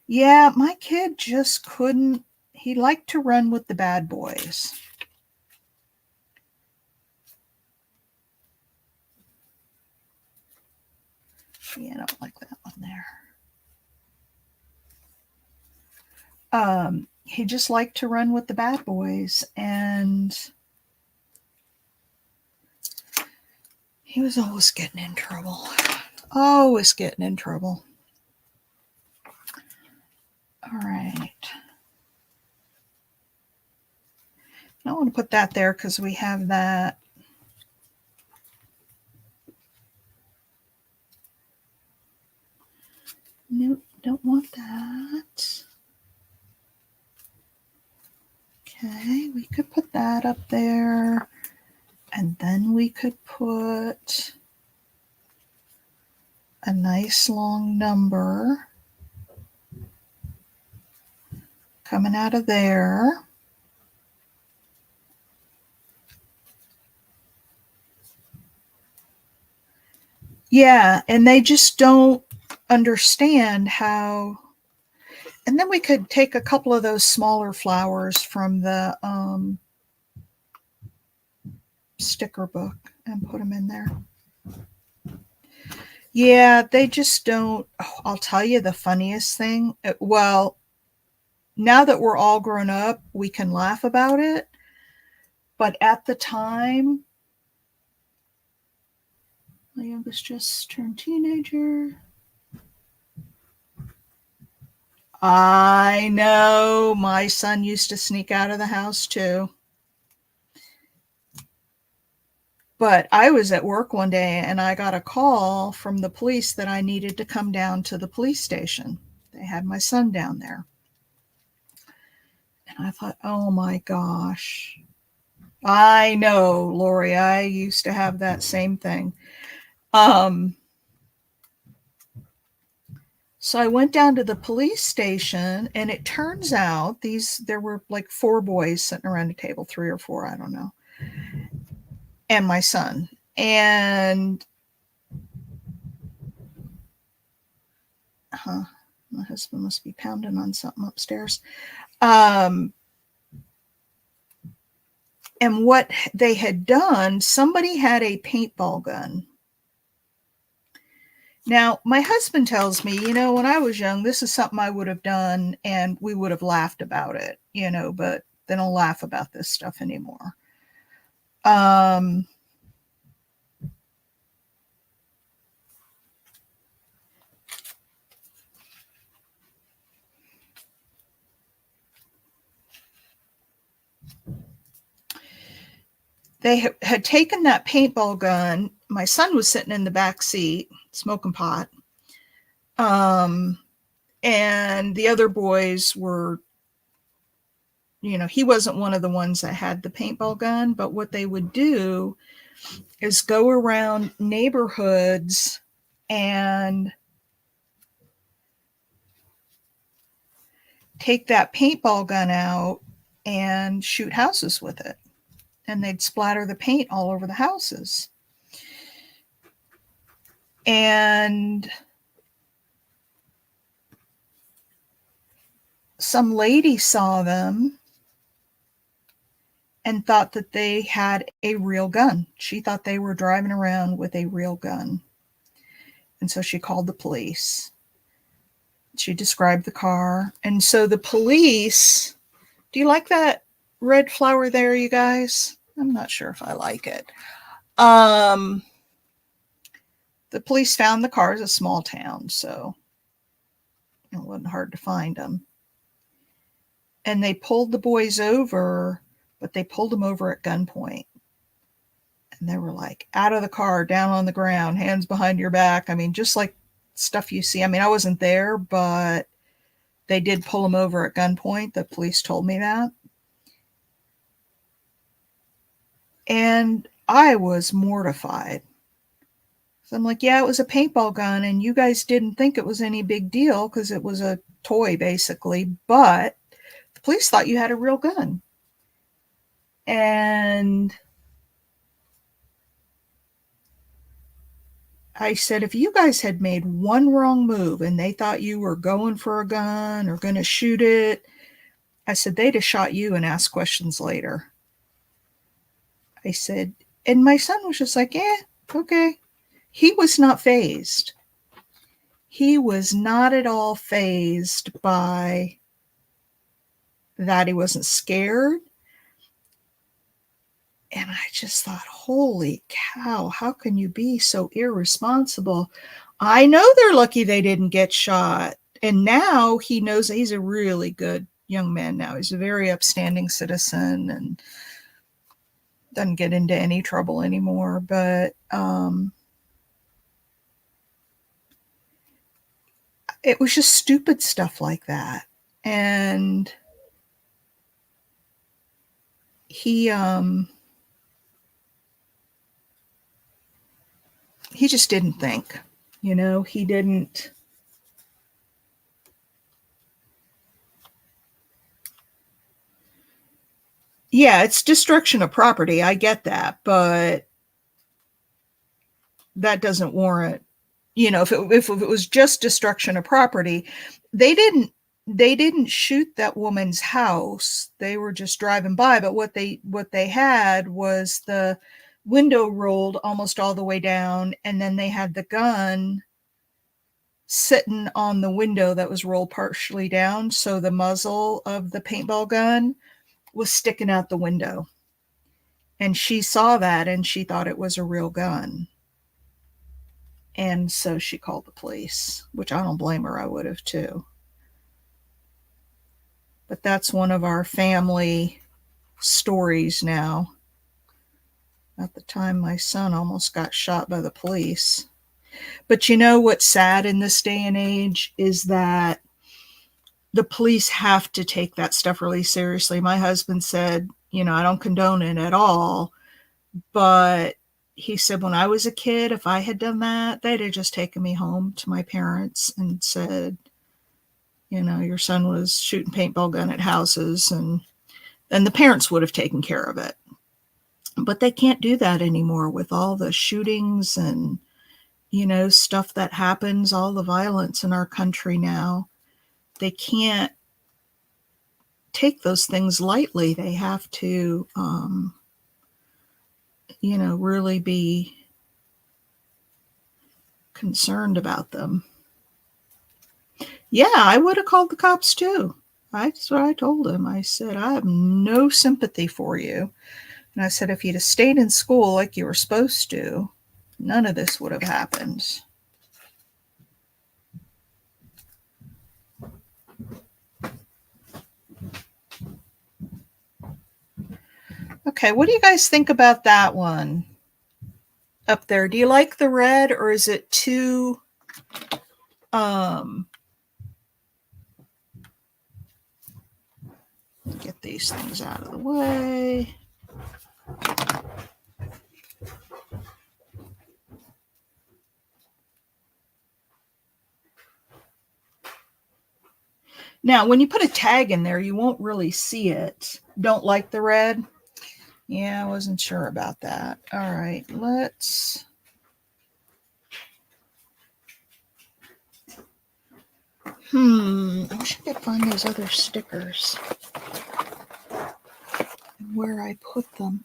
Yeah, my kid just couldn't. He liked to run with the bad boys. Yeah, I don't like that one there. He just liked to run with the bad boys, and he was always getting in trouble. Always getting in trouble. All right. I don't want to put that there because we have that. Nope, don't want that. Okay, we could put that up there. And then we could put a nice long number coming out of there. Yeah, and they just don't understand how. And then we could take a couple of those smaller flowers from the sticker book and put them in there. Yeah, they just don't. Oh, I'll tell you the funniest thing. Well, now that we're all grown up, we can laugh about it. But at the time, my youngest just turned teenager. I know, my son used to sneak out of the house too. But I was at work one day and I got a call from the police that I needed to come down to the police station. They had my son down there. And I thought, oh my gosh. I know, Lori, I used to have that same thing. So I went down to the police station, and it turns out there were like 4 boys sitting around a table, 3 or 4, I don't know, and my son. And my husband must be pounding on something upstairs. And what they had done, somebody had a paintball gun. Now, my husband tells me, you know, when I was young, this is something I would have done and we would have laughed about it, you know, but they don't laugh about this stuff anymore. They had taken that paintball gun. My son was sitting in the back seat smoking pot. And the other boys were, you know, he wasn't one of the ones that had the paintball gun, but what they would do is go around neighborhoods and take that paintball gun out and shoot houses with it. And they'd splatter the paint all over the houses. And some lady saw them and thought that they had a real gun. She thought they were driving around with a real gun. And so she called the police. She described the car. And so the police, do you like that red flower there, you guys? I'm not sure if I like it. The police found the car. It's a small town, so it wasn't hard to find them. And they pulled the boys over, but they pulled them over at gunpoint. And they were like, out of the car, down on the ground, hands behind your back. I mean, just like stuff you see. I mean, I wasn't there, but They did pull him over at gunpoint. The police told me that. And I was mortified. So I'm like, yeah, it was a paintball gun, and you guys didn't think it was any big deal because it was a toy, basically. But the police thought you had a real gun. And I said, if you guys had made one wrong move and they thought you were going for a gun or going to shoot it, I said, they'd have shot you and asked questions later. I said, and my son was just like, okay. He was not fazed. He was not at all fazed by that. He wasn't scared. And I just thought, holy cow, how can you be so irresponsible? I know they're lucky they didn't get shot. And now he knows he's a really good young man now. He's a very upstanding citizen and doesn't get into any trouble anymore. But it was just stupid stuff like that. And he just didn't think, he didn't. Yeah, it's destruction of property. I get that, but that doesn't warrant, if it was just destruction of property, they didn't shoot that woman's house. They were just driving by, but what they had was the window rolled almost all the way down, and then they had the gun sitting on the window that was rolled partially down, so the muzzle of the paintball gun was sticking out the window. And she saw that and she thought it was a real gun. And so she called the police, which I don't blame her. I would have too. But that's one of our family stories now. At the time, my son almost got shot by the police. But what's sad in this day and age is that the police have to take that stuff really seriously. My husband said, I don't condone it at all. But he said, when I was a kid, if I had done that, they'd have just taken me home to my parents and said, your son was shooting paintball gun at houses, and the parents would have taken care of it. But they can't do that anymore with all the shootings and, stuff that happens, all the violence in our country now. They can't take those things lightly. They have to, really be concerned about them. Yeah, I would have called the cops too. That's what I told him. I said, I have no sympathy for you. And I said, if you'd have stayed in school like you were supposed to, none of this would have happened. Okay, what do you guys think about that one up there? Do you like the red, or is it too get these things out of the way? Now, when you put a tag in there, you won't really see it. Don't like the red? Yeah, I wasn't sure about that. All right, let's... I wish I could find those other stickers and where I put them.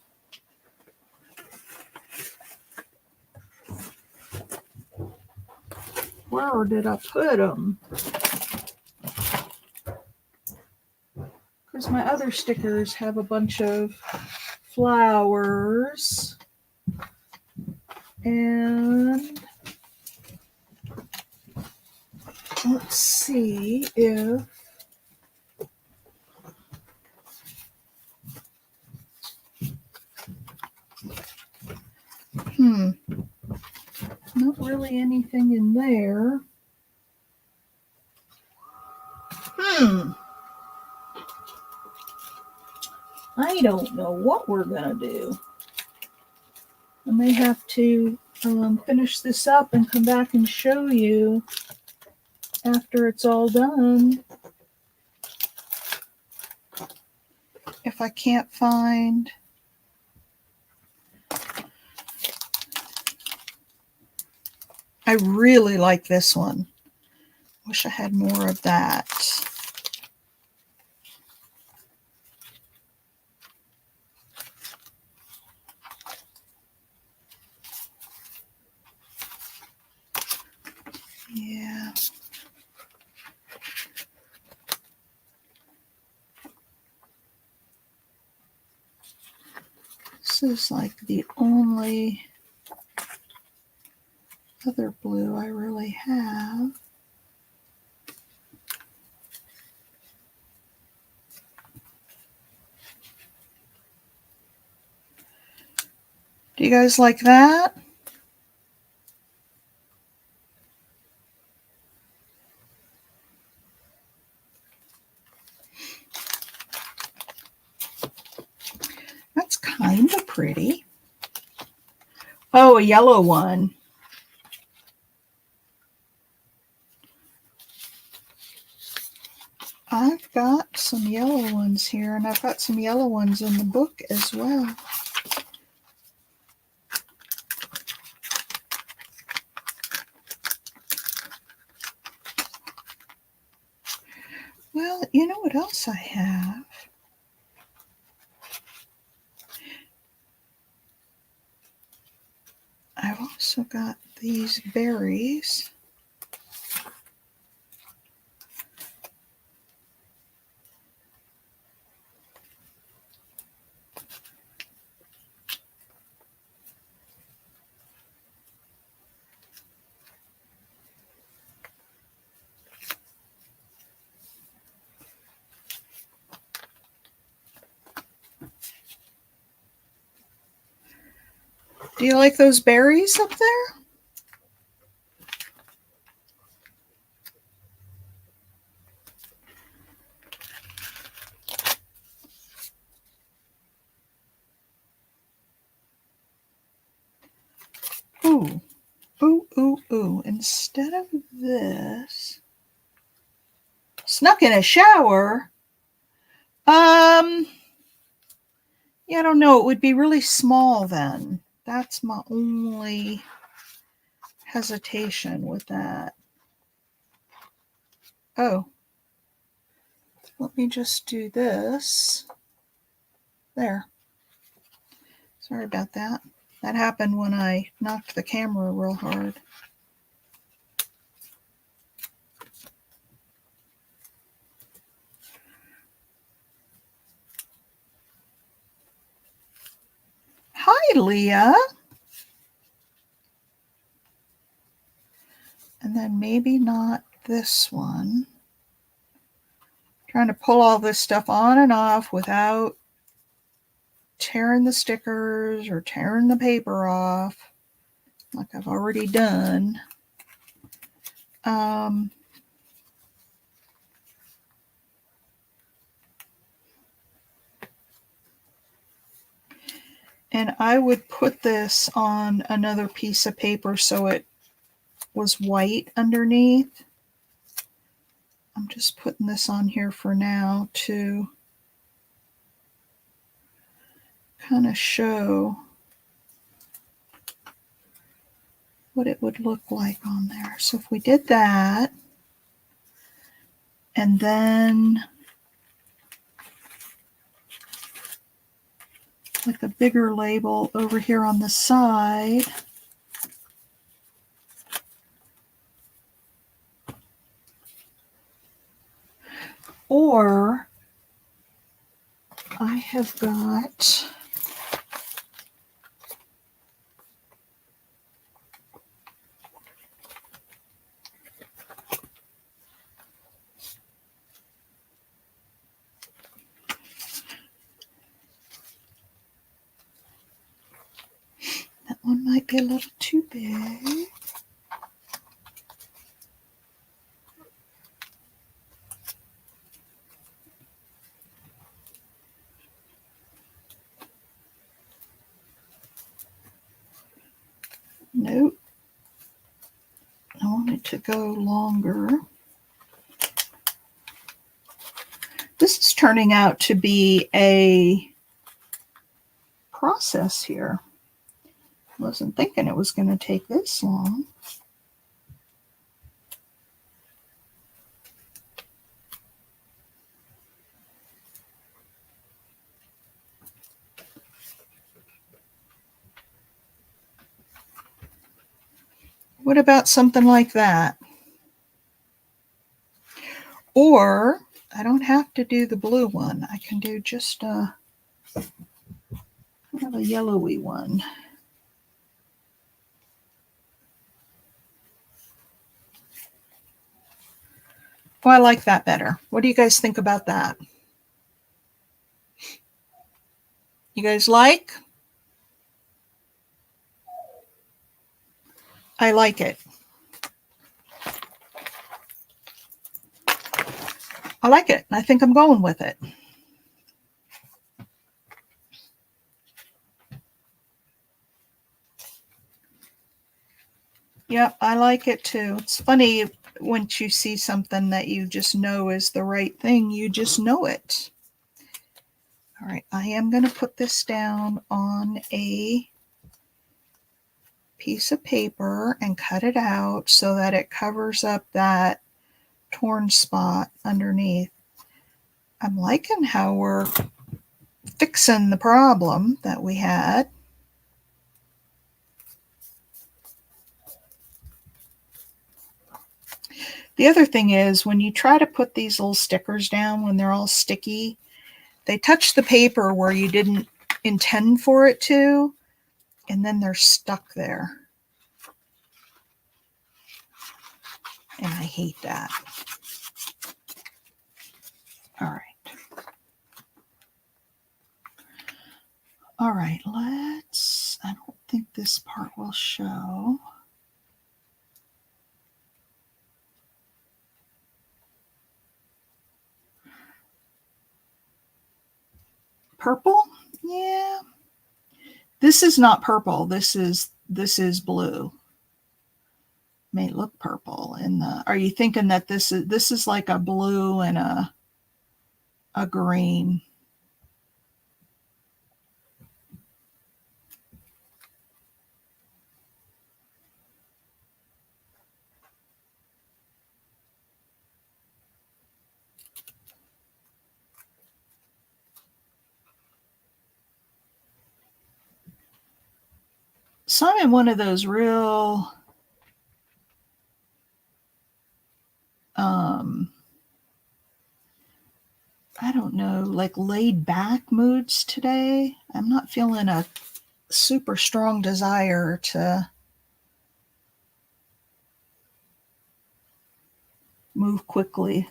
Where did I put them? Because my other stickers have a bunch of flowers. And let's see if not really anything in there. I don't know what we're going to do. I may have to finish this up and come back and show you after it's all done. If I can't find... I really like this one. Wish I had more of that. Yeah. This is like the only other blue I really have. Do you guys like that? That's kind of pretty. Oh, a yellow one. I've got some yellow ones here, and I've got some yellow ones in the book as well. Well, you know what else I have? I've also got these berries. Do you like those berries up there? Ooh, ooh, ooh, ooh. Instead of this, snuck in a shower. Yeah, I don't know. It would be really small then. That's my only hesitation with that. Oh, let me just do this. There. Sorry about that. That happened when I knocked the camera real hard. Hi, Leah. And then maybe not this one. Trying to pull all this stuff on and off without tearing the stickers or tearing the paper off, like I've already done. And I would put this on another piece of paper so it was white underneath. I'm just putting this on here for now to kind of show what it would look like on there. So if we did that, and then like a bigger label over here on the side, or I have got that one might be a little too big. to go longer. This is turning out to be a process here. Wasn't thinking it was going to take this long. What about something like that? Or I don't have to do the blue one. I can do just a yellowy one. Oh, I like that better. What do you guys think about that? You guys like? I like it. I like it. I think I'm going with it. Yep, I like it too. It's funny once you see something that you just know is the right thing, you just know it. All right, I am going to put this down on a piece of paper and cut it out so that it covers up that torn spot underneath. I'm liking how we're fixing the problem that we had. The other thing is when you try to put these little stickers down when they're all sticky, they touch the paper where you didn't intend for it to, and then they're stuck there. And I hate that. All right. All right, I don't think this part will show. Purple? Yeah. This is not purple. This is blue. May look purple. Are you thinking that this is like a blue and a green? So I'm in one of those real I don't know, like laid back moods today. I'm not feeling a super strong desire to move quickly.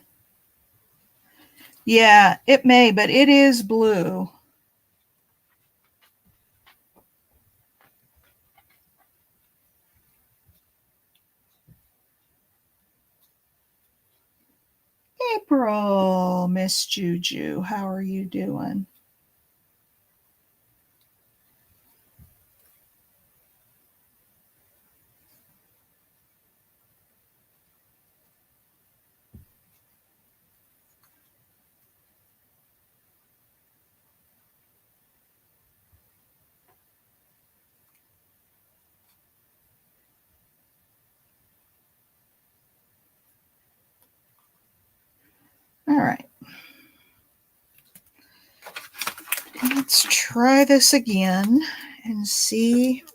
Yeah, it may, but it is blue. April, Miss Juju, how are you doing? All right. Let's try this again and see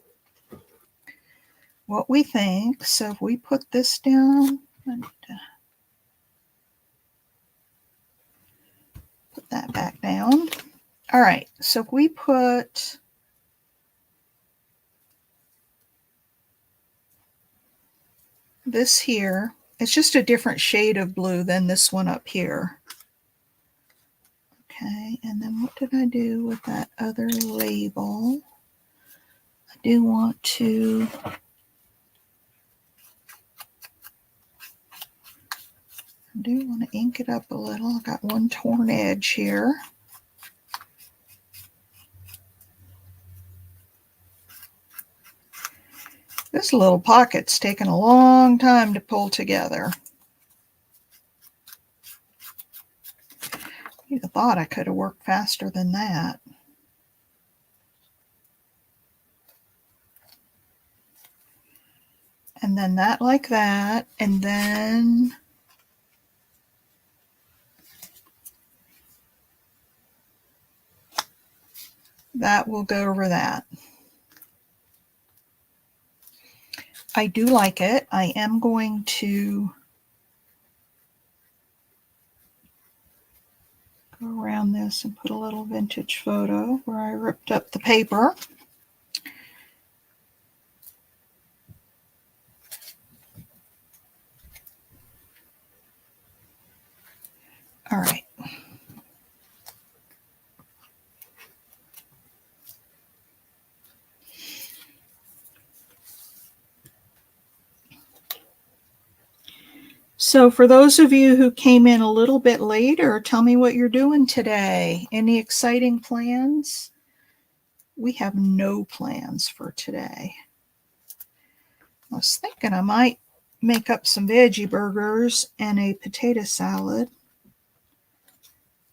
what we think. So if we put this down, put that back down. All right, so if we put this here, it's just a different shade of blue than this one up here. Okay, and then what did I do with that other label? I do want to ink it up a little. I got one torn edge here. This little pocket's taken a long time to pull together. You'd have thought I could have worked faster than that. And then that like that, and then that will go over that. I do like it. I am going to go around this and put a little vintage photo where I ripped up the paper. All right. So for those of you who came in a little bit later, tell me what you're doing today. Any exciting plans? We have no plans for today. I was thinking I might make up some veggie burgers and a potato salad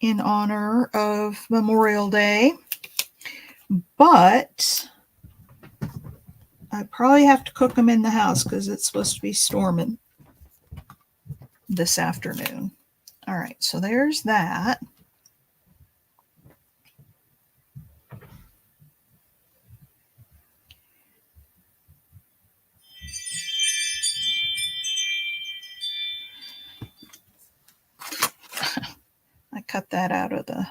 in honor of Memorial Day, but I probably have to cook them in the house because it's supposed to be storming this afternoon. All right, so there's that. I cut that out of the...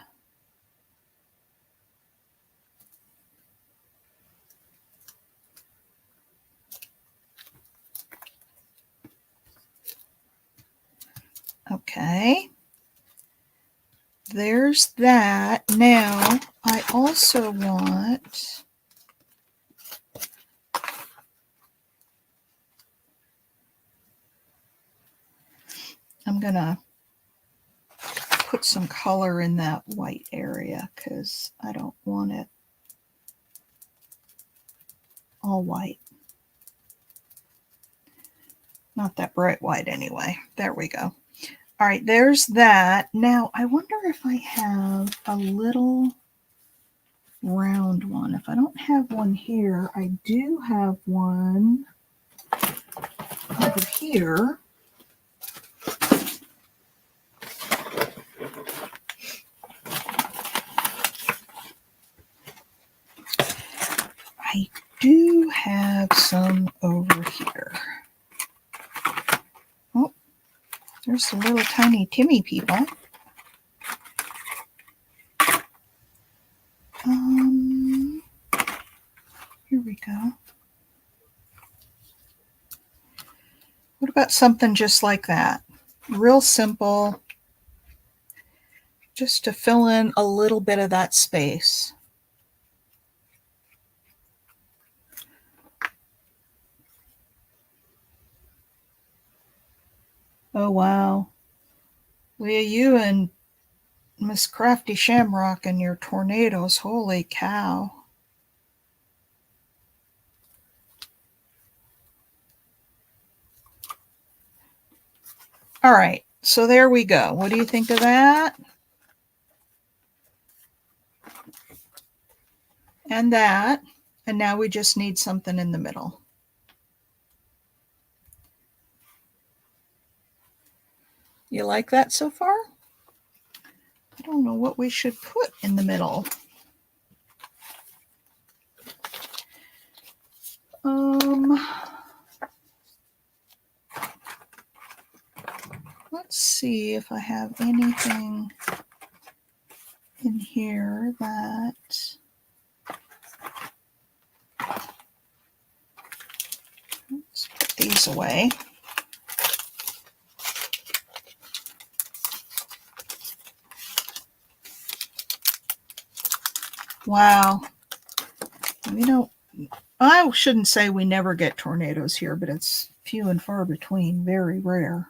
Okay. There's that. Now, I also want... I'm going to put some color in that white area because I don't want it all white. Not that bright white anyway. There we go. All right, there's that. Now, I wonder if I have a little round one. If I don't have one here, I do have one over here. I do have some over here. Oh, there's the little tiny Timmy people. Here we go. What about something just like that? Real simple, just to fill in a little bit of that space. Oh, wow. Leah, you and Miss Crafty Shamrock and your tornadoes. Holy cow. All right, so there we go. What do you think of that? And that. And now we just need something in the middle. You like that so far? I don't know what we should put in the middle. Let's see if I have anything in here that... Let's put these away. Wow. You know, I shouldn't say we never get tornadoes here, but it's few and far between, very rare.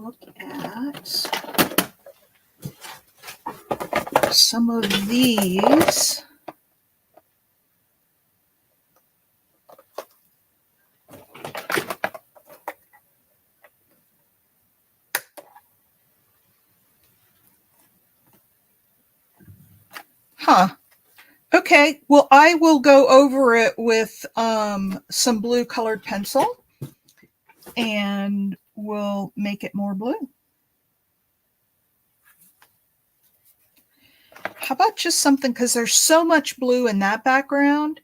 look at some of these. Huh. Okay, well, I will go over it with some blue colored pencil and we'll make it more blue. How about just something, because there's so much blue in that background,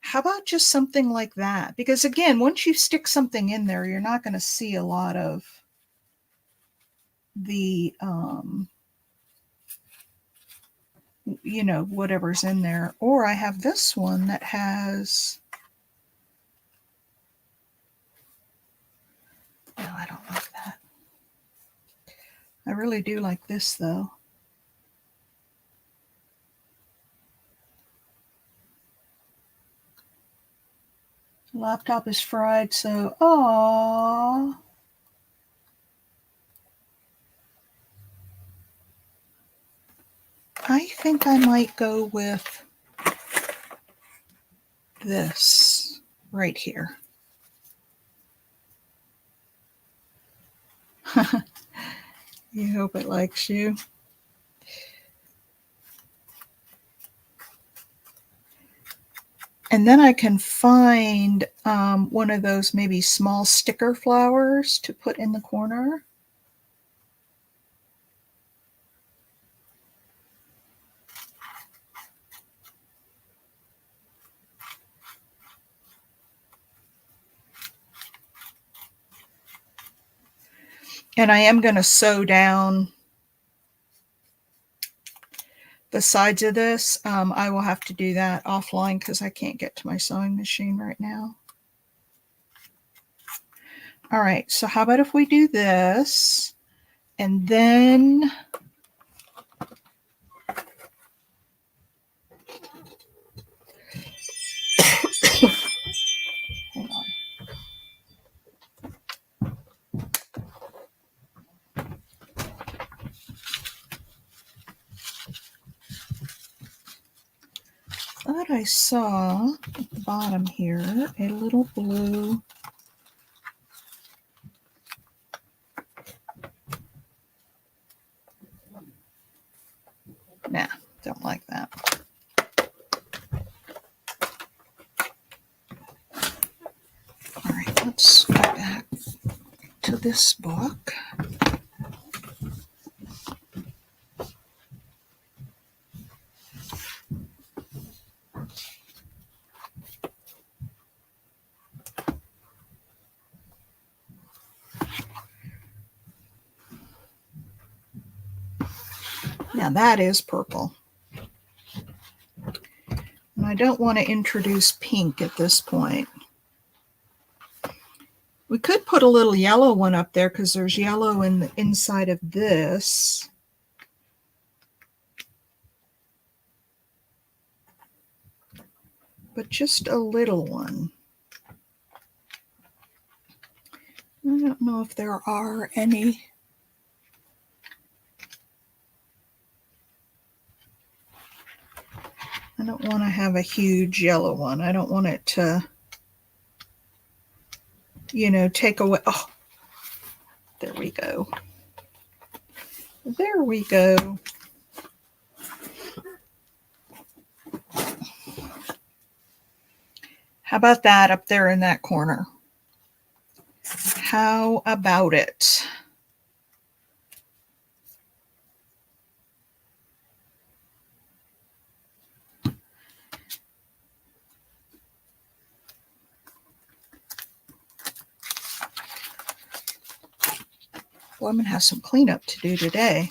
how about just something like that? Because again, once you stick something in there, you're not going to see a lot of the, you know, whatever's in there. Or I have this one that has, no, I don't like that. I really do like this though. Laptop is fried, so, aww. I think I might go with this right here. You hope it likes you. And then I can find one of those maybe small sticker flowers to put in the corner. And I am going to sew down the sides of this. I will have to do that offline because I can't get to my sewing machine right now. All right, so how about if we do this and then hold on. Thought I saw at the bottom here a little blue. Nah, don't like that. All right, let's go back to this book. Now that is purple. And I don't want to introduce pink at this point. We could put a little yellow one up there because there's yellow in the inside of this. But just a little one. I don't know if there are any. I don't want to have a huge yellow one. I don't want it to, you know, take away. Oh, there we go. There we go. How about that up there in that corner? How about it? Well, I'm going to have some cleanup to do today.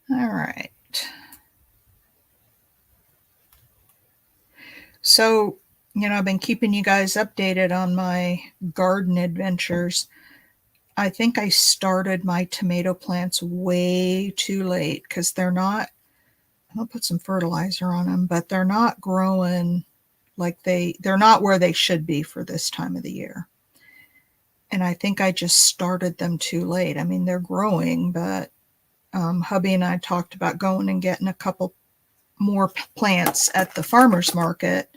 All right. So, I've been keeping you guys updated on my garden adventures. I think I started my tomato plants way too late because they're not, I'll put some fertilizer on them, but they're not growing like they're not where they should be for this time of the year. And I think I just started them too late. I mean, they're growing, but hubby and I talked about going and getting a couple more plants at the farmer's market.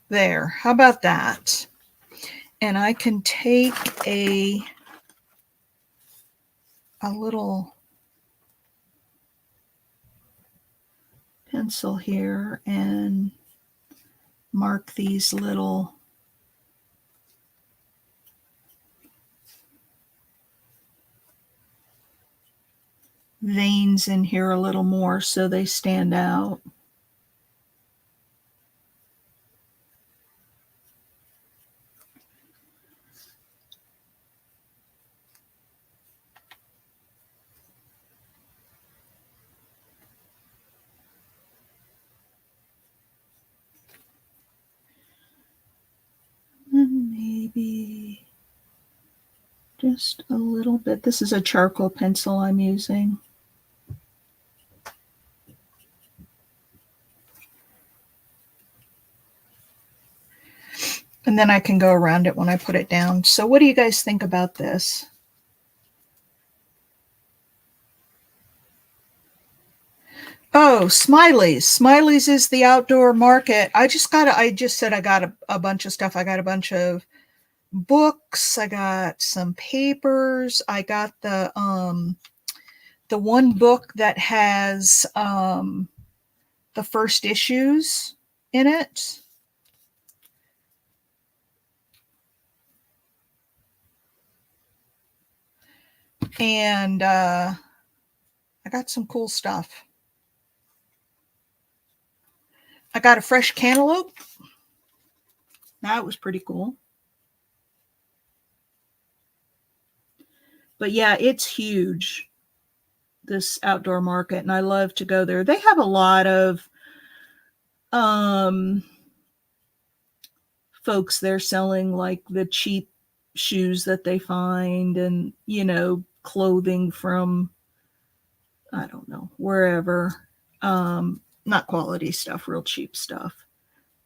There, how about that? And I can take a little pencil here and mark these little veins in here a little more so they stand out. And maybe just a little bit. This is a charcoal pencil I'm using. And then I can go around it when I put it down. So what do you guys think about this? Oh, Smiley's. Smiley's is the outdoor market. I just said I got a bunch of stuff. I got a bunch of books. I got some papers. I got the one book that has the first issues in it. And I got some cool stuff. I got a fresh cantaloupe. That was pretty cool. But yeah, it's huge, this outdoor market, and I love to go there. They have a lot of folks there selling like the cheap shoes that they find and, clothing from, I don't know, wherever. Not quality stuff, real cheap stuff.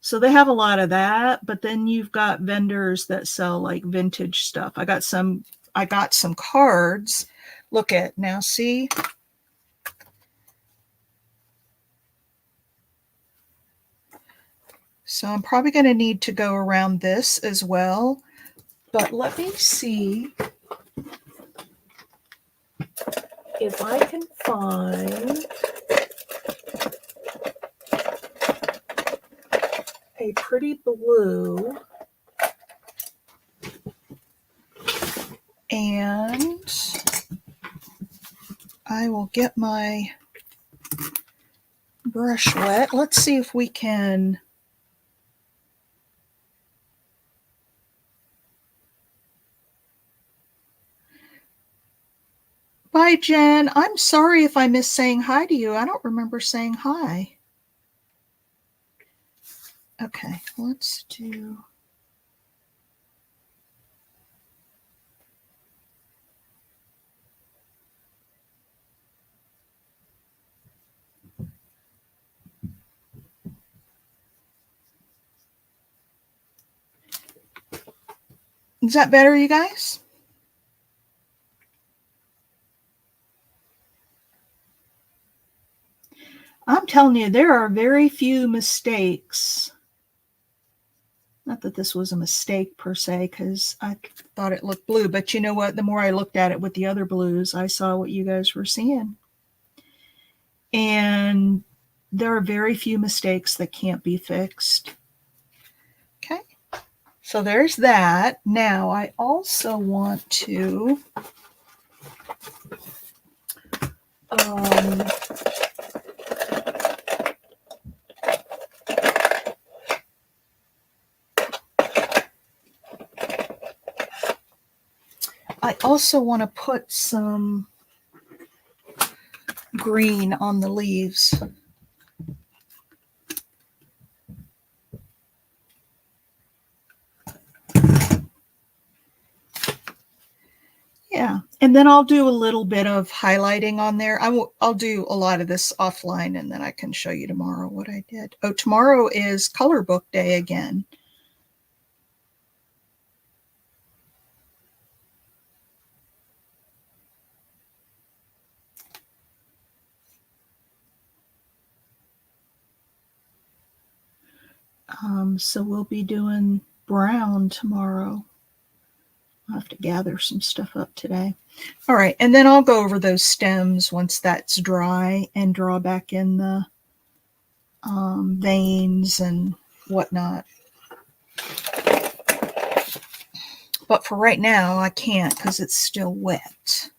So they have a lot of that, but then you've got vendors that sell like vintage stuff. I got some cards. Look at now, see? So I'm probably going to need to go around this as well. But let me see if I can find a pretty blue, and I will get my brush wet. Let's see if we can. Bye, Jen. I'm sorry if I missed saying hi to you. I don't remember saying hi. Okay, let's do. Is that better, you guys? I'm telling you, there are very few mistakes. Not that this was a mistake per se, because I thought it looked blue, but you know what? The more I looked at it with the other blues, I saw what you guys were seeing. And there are very few mistakes that can't be fixed. Okay, so there's that. Now I also want to put some green on the leaves. Yeah, and then I'll do a little bit of highlighting on there. I'll do a lot of this offline, and then I can show you tomorrow what I did. Oh, tomorrow is color book day again. So we'll be doing brown tomorrow. I'll have to gather some stuff up today. All right, and then I'll go over those stems once that's dry and draw back in the veins and whatnot. But for right now, I can't because it's still wet.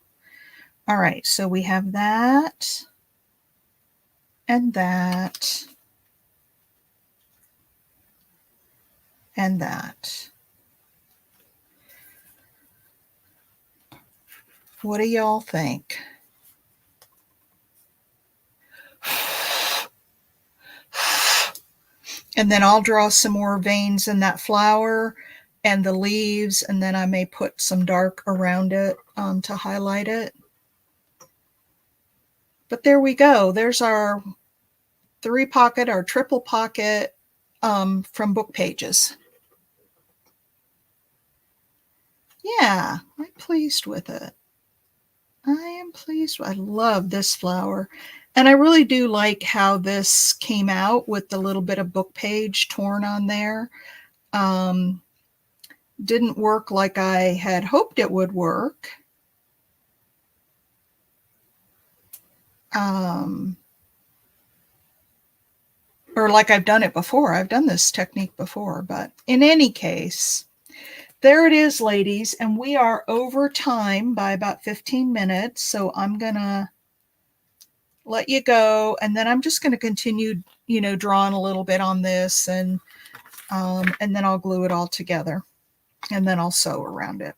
All right, so we have that and that and that. What do y'all think? And then I'll draw some more veins in that flower and the leaves, and then I may put some dark around it to highlight it. But there we go. There's our 3-pocket, our triple pocket from Book Pages. Yeah, I'm pleased with it. I am pleased. I love this flower. And I really do like how this came out with the little bit of book page torn on there. Didn't work like I had hoped it would work. Or like I've done it before. I've done this technique before. But in any case, there it is, ladies. And we are over time by about 15 minutes. So I'm going to let you go, and then I'm just going to continue, drawing a little bit on this, and then I'll glue it all together, and then I'll sew around it.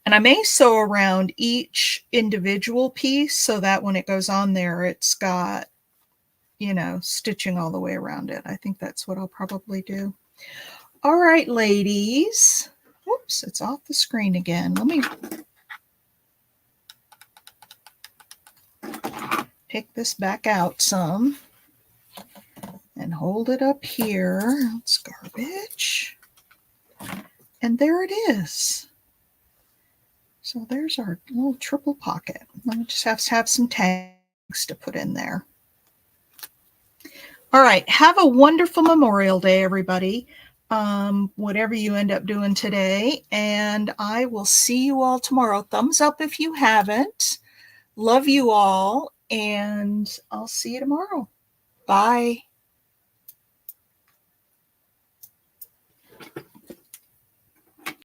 And I may sew around each individual piece so that when it goes on there, it's got, stitching all the way around it. I think that's what I'll probably do. All right, ladies. Whoops, it's off the screen again. Let me pick this back out some and hold it up here. It's garbage. And there it is. So there's our little triple pocket. I just have to have some tags to put in there. All right. Have a wonderful Memorial Day, everybody. Whatever you end up doing today. And I will see you all tomorrow. Thumbs up if you haven't. Love you all. And I'll see you tomorrow. Bye.